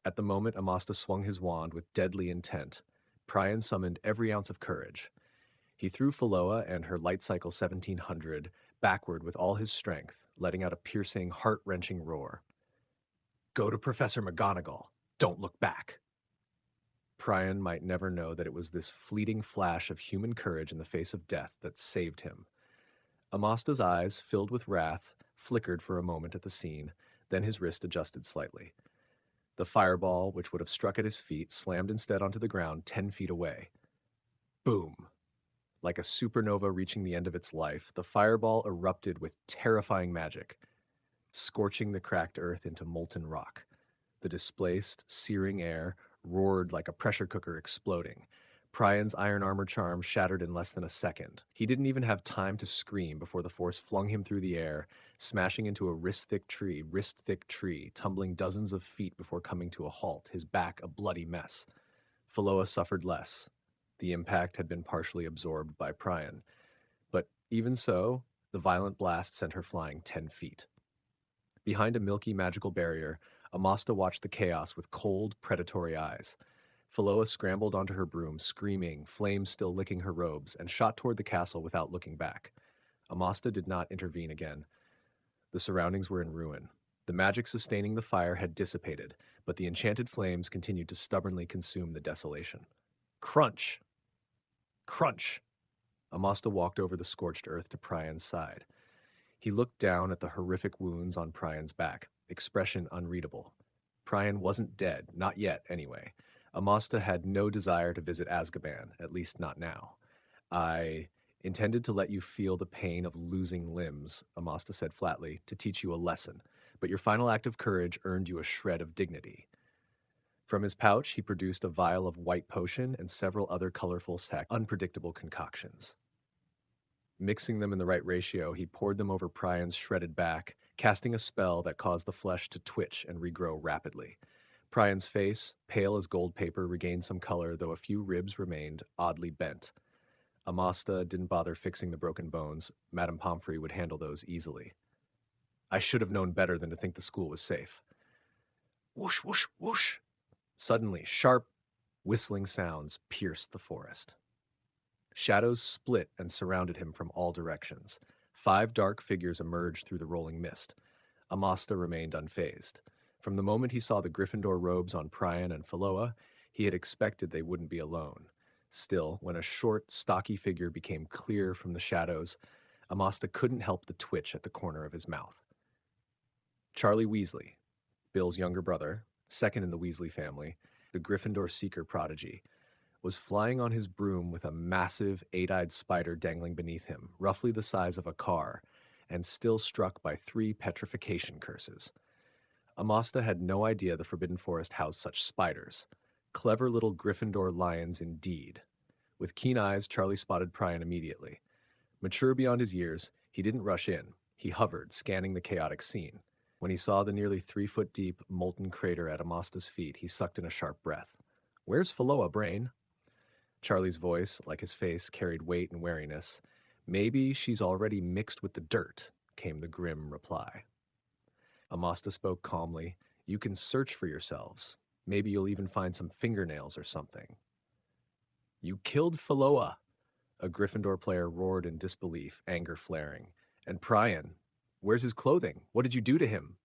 At the moment Amasta swung his wand with deadly intent, Prion summoned every ounce of courage. He threw Filoa and her light cycle 1700 backward with all his strength, letting out a piercing, heart-wrenching roar. Go to Professor McGonagall. Don't look back. Prion might never know that it was this fleeting flash of human courage in the face of death that saved him. Amasta's eyes, filled with wrath, flickered for a moment at the scene, then his wrist adjusted slightly. The fireball, which would have struck at his feet, slammed instead onto the ground 10 feet away. Boom! Like a supernova reaching the end of its life, the fireball erupted with terrifying magic, scorching the cracked earth into molten rock. The displaced, searing air roared like a pressure cooker exploding. Prion's iron armor charm shattered in less than a second. He didn't even have time to scream before the force flung him through the air, smashing into a wrist-thick tree, tumbling dozens of feet before coming to a halt, his back a bloody mess. Filoa suffered less. The impact had been partially absorbed by Prion, but even so, the violent blast sent her flying 10 feet. Behind a milky magical barrier, Amasta watched the chaos with cold, predatory eyes. Filoa scrambled onto her broom, screaming, flames still licking her robes, and shot toward the castle without looking back. Amasta did not intervene again. The surroundings were in ruin. The magic sustaining the fire had dissipated, but the enchanted flames continued to stubbornly consume the desolation. Crunch! Crunch! Amasta walked over the scorched earth to Prion's side. He looked down at the horrific wounds on Prion's back, expression unreadable. Prion wasn't dead, not yet, anyway. Amasta had no desire to visit Azkaban, at least not now. I intended to let you feel the pain of losing limbs, Amasta said flatly, to teach you a lesson, but your final act of courage earned you a shred of dignity. From his pouch, he produced a vial of white potion and several other colorful, unpredictable concoctions. Mixing them in the right ratio, he poured them over Prion's shredded back, casting a spell that caused the flesh to twitch and regrow rapidly. Prion's face, pale as gold paper, regained some color, though a few ribs remained oddly bent. Amasta didn't bother fixing the broken bones. Madame Pomfrey would handle those easily. I should have known better than to think the school was safe. Whoosh, whoosh, whoosh! Suddenly, sharp, whistling sounds pierced the forest. Shadows split and surrounded him from all directions. 5 dark figures emerged through the rolling mist. Amasta remained unfazed. From the moment he saw the Gryffindor robes on Prion and Filoa, he had expected they wouldn't be alone. Still, when a short, stocky figure became clear from the shadows, Amasta couldn't help the twitch at the corner of his mouth. Charlie Weasley, Bill's younger brother, second in the Weasley family, the Gryffindor seeker prodigy, was flying on his broom with a massive 8-eyed spider dangling beneath him, roughly the size of a car, and still struck by 3 petrification curses. Amasta had no idea the Forbidden Forest housed such spiders. Clever little Gryffindor lions indeed. With keen eyes, Charlie spotted Prion immediately. Mature beyond his years, he didn't rush in. He hovered, scanning the chaotic scene. When he saw the nearly 3-foot-deep, molten crater at Amasta's feet, he sucked in a sharp breath. Where's Hua Brain? Charlie's voice, like his face, carried weight and wariness. Maybe she's already mixed with the dirt, came the grim reply. Amasta spoke calmly. You can search for yourselves. Maybe you'll even find some fingernails or something. You killed Filoa, a Gryffindor player roared in disbelief, anger flaring. And Prion, where's his clothing? What did you do to him?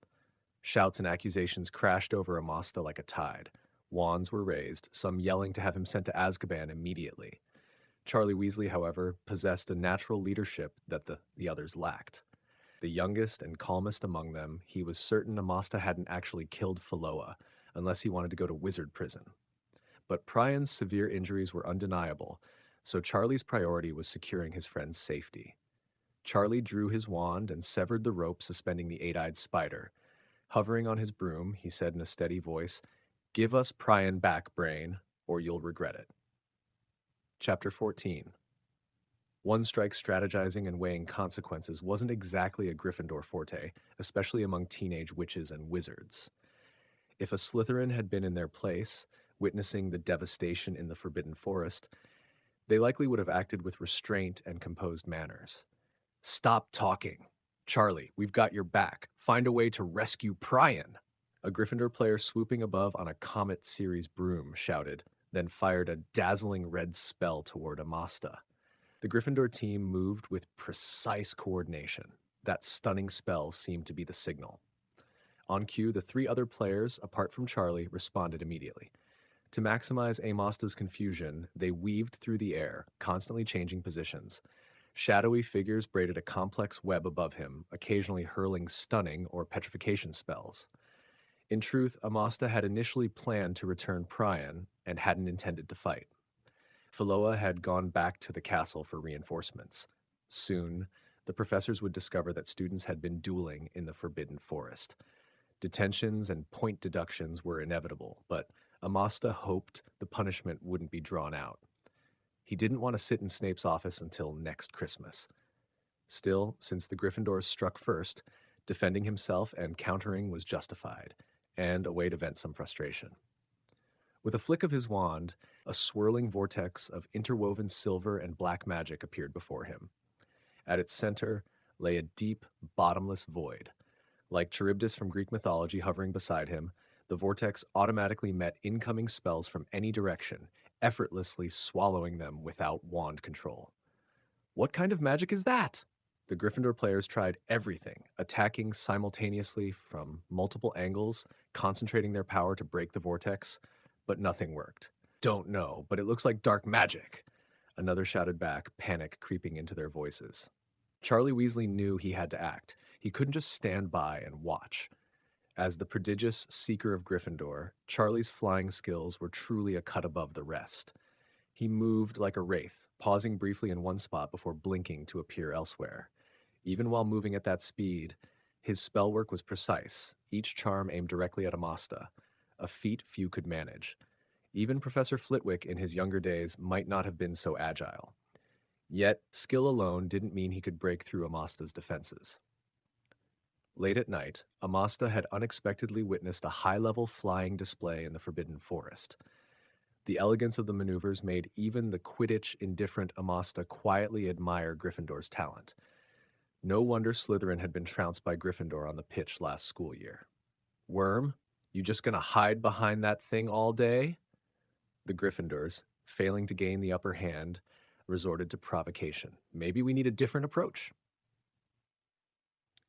Shouts and accusations crashed over Amasta like a tide. Wands were raised, some yelling to have him sent to Azkaban immediately. Charlie Weasley, however, possessed a natural leadership that the others lacked. The youngest and calmest among them, he was certain Amasta hadn't actually killed Phaloa, unless he wanted to go to wizard prison. But Priam's severe injuries were undeniable, so Charlie's priority was securing his friend's safety. Charlie drew his wand and severed the rope suspending the eight-eyed spider. Hovering on his broom, he said in a steady voice, "Give us Priam back, Brain, or you'll regret it." Chapter 14. One strike strategizing and weighing consequences wasn't exactly a Gryffindor forte, especially among teenage witches and wizards. If a Slytherin had been in their place, witnessing the devastation in the Forbidden Forest, they likely would have acted with restraint and composed manners. "Stop talking. Charlie, we've got your back. Find a way to rescue Priam." A Gryffindor player swooping above on a Comet Series broom shouted, then fired a dazzling red spell toward Amasta. The Gryffindor team moved with precise coordination. That stunning spell seemed to be the signal. On cue, the three other players, apart from Charlie, responded immediately. To maximize Amasta's confusion, they weaved through the air, constantly changing positions. Shadowy figures braided a complex web above him, occasionally hurling stunning or petrification spells. In truth, Amasta had initially planned to return Priam and hadn't intended to fight. Phaloa had gone back to the castle for reinforcements. Soon, the professors would discover that students had been dueling in the Forbidden Forest. Detentions and point deductions were inevitable, but Amasta hoped the punishment wouldn't be drawn out. He didn't want to sit in Snape's office until next Christmas. Still, since the Gryffindors struck first, defending himself and countering was justified, and a way to vent some frustration. With a flick of his wand, a swirling vortex of interwoven silver and black magic appeared before him. At its center lay a deep, bottomless void. Like Charybdis from Greek mythology hovering beside him, the vortex automatically met incoming spells from any direction, effortlessly swallowing them without wand control. What kind of magic is that? The Gryffindor players tried everything, attacking simultaneously from multiple angles, concentrating their power to break the vortex, but nothing worked. "Don't know, but it looks like dark magic," another shouted back, panic creeping into their voices. Charlie Weasley knew he had to act. He couldn't just stand by and watch. As the prodigious Seeker of Gryffindor, Charlie's flying skills were truly a cut above the rest. He moved like a wraith, pausing briefly in one spot before blinking to appear elsewhere. Even while moving at that speed, his spell work was precise, each charm aimed directly at Amasta, a feat few could manage. Even Professor Flitwick in his younger days might not have been so agile. Yet, skill alone didn't mean he could break through Amasta's defenses. Late at night, Amasta had unexpectedly witnessed a high-level flying display in the Forbidden Forest. The elegance of the maneuvers made even the Quidditch-indifferent Amasta quietly admire Gryffindor's talent. No wonder Slytherin had been trounced by Gryffindor on the pitch last school year. "Worm, you just gonna hide behind that thing all day?" The Gryffindors, failing to gain the upper hand, resorted to provocation. "Maybe we need a different approach."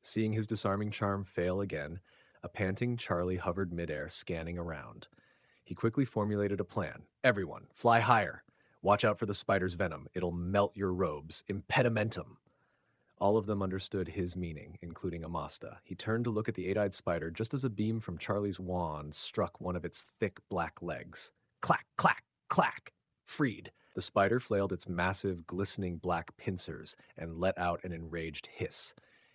Seeing his disarming charm fail again, a panting Charlie hovered midair, scanning around. He quickly formulated a plan. "Everyone, fly higher. Watch out for the spider's venom. It'll melt your robes. Impedimentum." All of them understood his meaning, including Amasta. He turned to look at the eight-eyed spider just as a beam from Charlie's wand struck one of its thick black legs. Clack, clack, clack! Freed. The spider flailed its massive, glistening black pincers and let out an enraged hiss.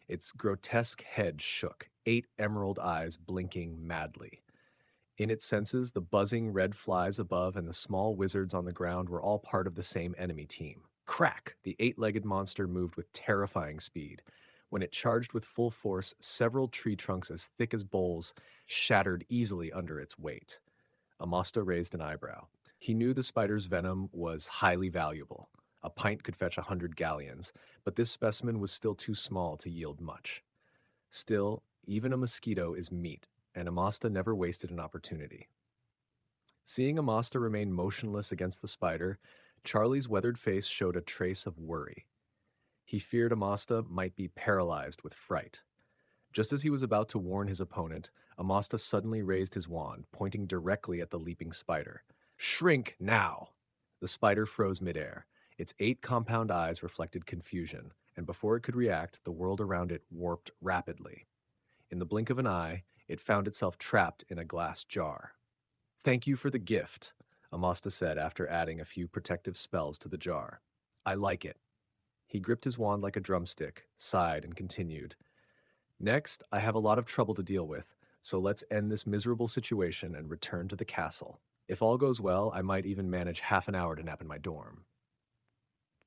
Its grotesque head shook, 8 emerald eyes blinking madly. In its senses, the buzzing red flies above and the small wizards on the ground were all part of the same enemy team. Crack! The 8-legged monster moved with terrifying speed. When it charged with full force, several tree trunks as thick as bowls shattered easily under its weight. Amasta raised an eyebrow. He knew the spider's venom was highly valuable. A pint could fetch 100 galleons, but this specimen was still too small to yield much. Still, even a mosquito is meat, and Amasta never wasted an opportunity. Seeing Amasta remain motionless against the spider, Charlie's weathered face showed a trace of worry. He feared Amasta might be paralyzed with fright. Just as he was about to warn his opponent, Amasta suddenly raised his wand, pointing directly at the leaping spider. "Shrink now!" The spider froze midair. Its 8 compound eyes reflected confusion, and before it could react, the world around it warped rapidly. In the blink of an eye, it found itself trapped in a glass jar. Thank you for the gift, Amasta said after adding a few protective spells to the jar. I like it. He gripped his wand like a drumstick, sighed, and continued. Next, I have a lot of trouble to deal with, so let's end this miserable situation and return to the castle. If all goes well, I might even manage half an hour to nap in my dorm.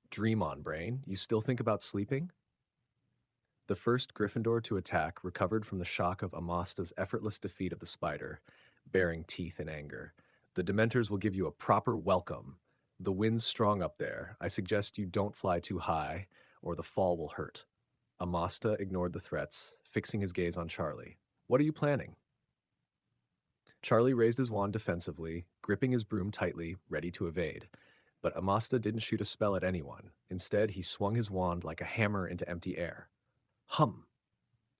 Dream on, Brain. You still think about sleeping? The first Gryffindor to attack recovered from the shock of Amasta's effortless defeat of the spider, baring teeth in anger. The Dementors will give you a proper welcome. The wind's strong up there. I suggest you don't fly too high, or the fall will hurt. Amasta ignored the threats, fixing his gaze on Charlie. What are you planning? Charlie raised his wand defensively, gripping his broom tightly, ready to evade. But Amasta didn't shoot a spell at anyone. Instead, he swung his wand like a hammer into empty air. Hum!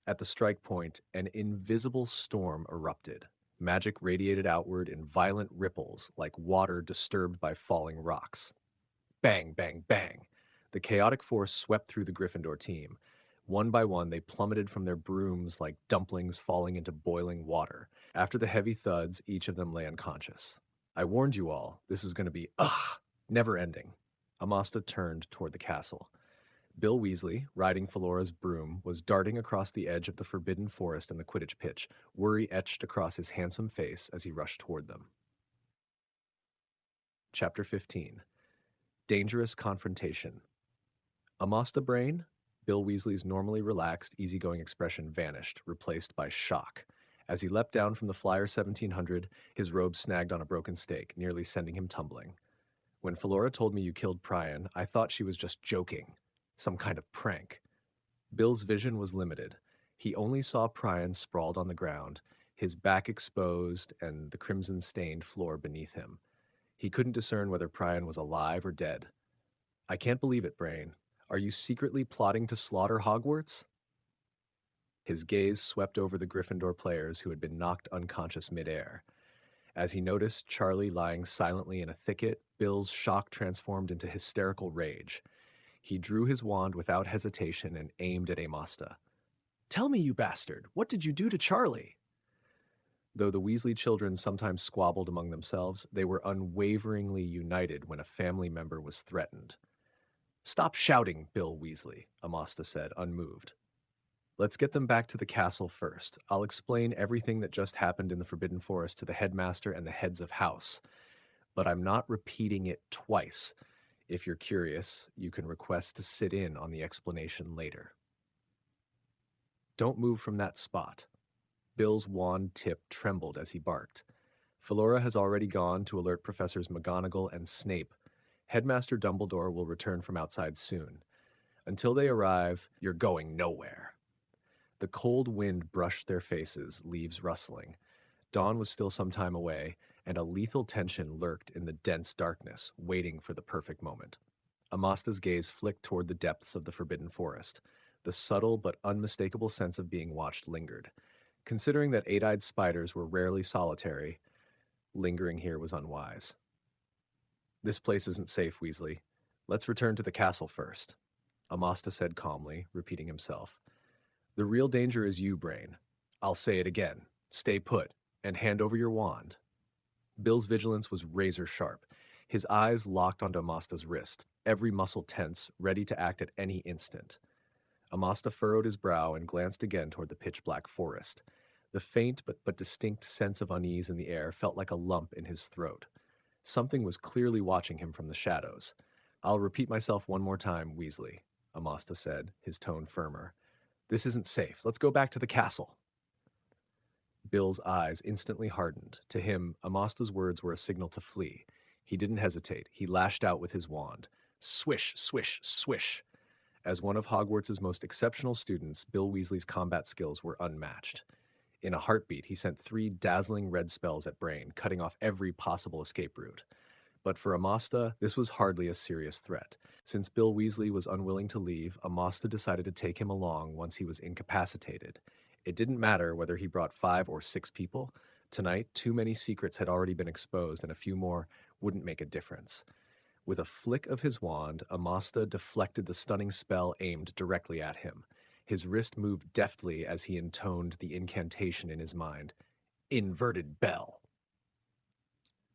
At the strike point, an invisible storm erupted. Magic radiated outward in violent ripples like water disturbed by falling rocks. Bang, bang, bang! The chaotic force swept through the Gryffindor team. One by one, they plummeted from their brooms like dumplings falling into boiling water. After the heavy thuds, each of them lay unconscious. I warned you all, this is going to be, never ending. Amasta turned toward the castle. Bill Weasley, riding Felora's broom, was darting across the edge of the forbidden forest and the Quidditch pitch, worry etched across his handsome face as he rushed toward them. Chapter 15. Dangerous Confrontation. Amostar Brain? Bill Weasley's normally relaxed, easygoing expression vanished, replaced by shock. As he leapt down from the Flyer 1700, his robe snagged on a broken stake, nearly sending him tumbling. When Felora told me you killed Prion, I thought she was just joking. Some kind of prank. Bill's vision was limited. He only saw Prion sprawled on the ground, his back exposed and the crimson-stained floor beneath him. He couldn't discern whether Prion was alive or dead. I can't believe it, Brain. Are you secretly plotting to slaughter Hogwarts? His gaze swept over the Gryffindor players who had been knocked unconscious midair. As he noticed Charlie lying silently in a thicket, Bill's shock transformed into hysterical rage. He drew his wand without hesitation and aimed at Amasta. Tell me, you bastard, what did you do to Charlie? Though the Weasley children sometimes squabbled among themselves, they were unwaveringly united when a family member was threatened. Stop shouting, Bill Weasley, Amasta said, unmoved. Let's get them back to the castle first. I'll explain everything that just happened in the Forbidden Forest to the headmaster and the heads of house. But I'm not repeating it twice. If you're curious, you can request to sit in on the explanation later. Don't move from that spot. Bill's wand tip trembled as he barked. Felora has already gone to alert Professors McGonagall and Snape. Headmaster Dumbledore will return from outside soon. Until they arrive, you're going nowhere. The cold wind brushed their faces, leaves rustling. Dawn was still some time away, and a lethal tension lurked in the dense darkness, waiting for the perfect moment. Amasta's gaze flicked toward the depths of the Forbidden Forest. The subtle but unmistakable sense of being watched lingered. Considering that eight-eyed spiders were rarely solitary, lingering here was unwise. This place isn't safe, Weasley. Let's return to the castle first, Amasta said calmly, repeating himself. The real danger is you, Brain. I'll say it again. Stay put, and hand over your wand. Bill's vigilance was razor-sharp. His eyes locked onto Amasta's wrist, every muscle tense, ready to act at any instant. Amasta furrowed his brow and glanced again toward the pitch-black forest. The faint but distinct sense of unease in the air felt like a lump in his throat. Something was clearly watching him from the shadows. I'll repeat myself one more time, Weasley, Amasta said, his tone firmer. This isn't safe. Let's go back to the castle. Bill's eyes instantly hardened. To him, Amasta's words were a signal to flee. He didn't hesitate. He lashed out with his wand. Swish, swish, swish. As one of Hogwarts' most exceptional students, Bill Weasley's combat skills were unmatched. In a heartbeat, he sent 3 dazzling red spells at Brain, cutting off every possible escape route. But for Amasta, this was hardly a serious threat. Since Bill Weasley was unwilling to leave, Amasta decided to take him along once he was incapacitated. It didn't matter whether he brought 5 or 6 people. Tonight, too many secrets had already been exposed, and a few more wouldn't make a difference. With a flick of his wand, Amasta deflected the stunning spell aimed directly at him. His wrist moved deftly as he intoned the incantation in his mind. Inverted bell.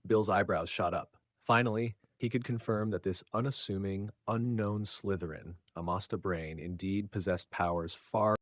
Bill's eyebrows shot up. Finally, he could confirm that this unassuming, unknown Slytherin, Amostar Brain, indeed possessed powers far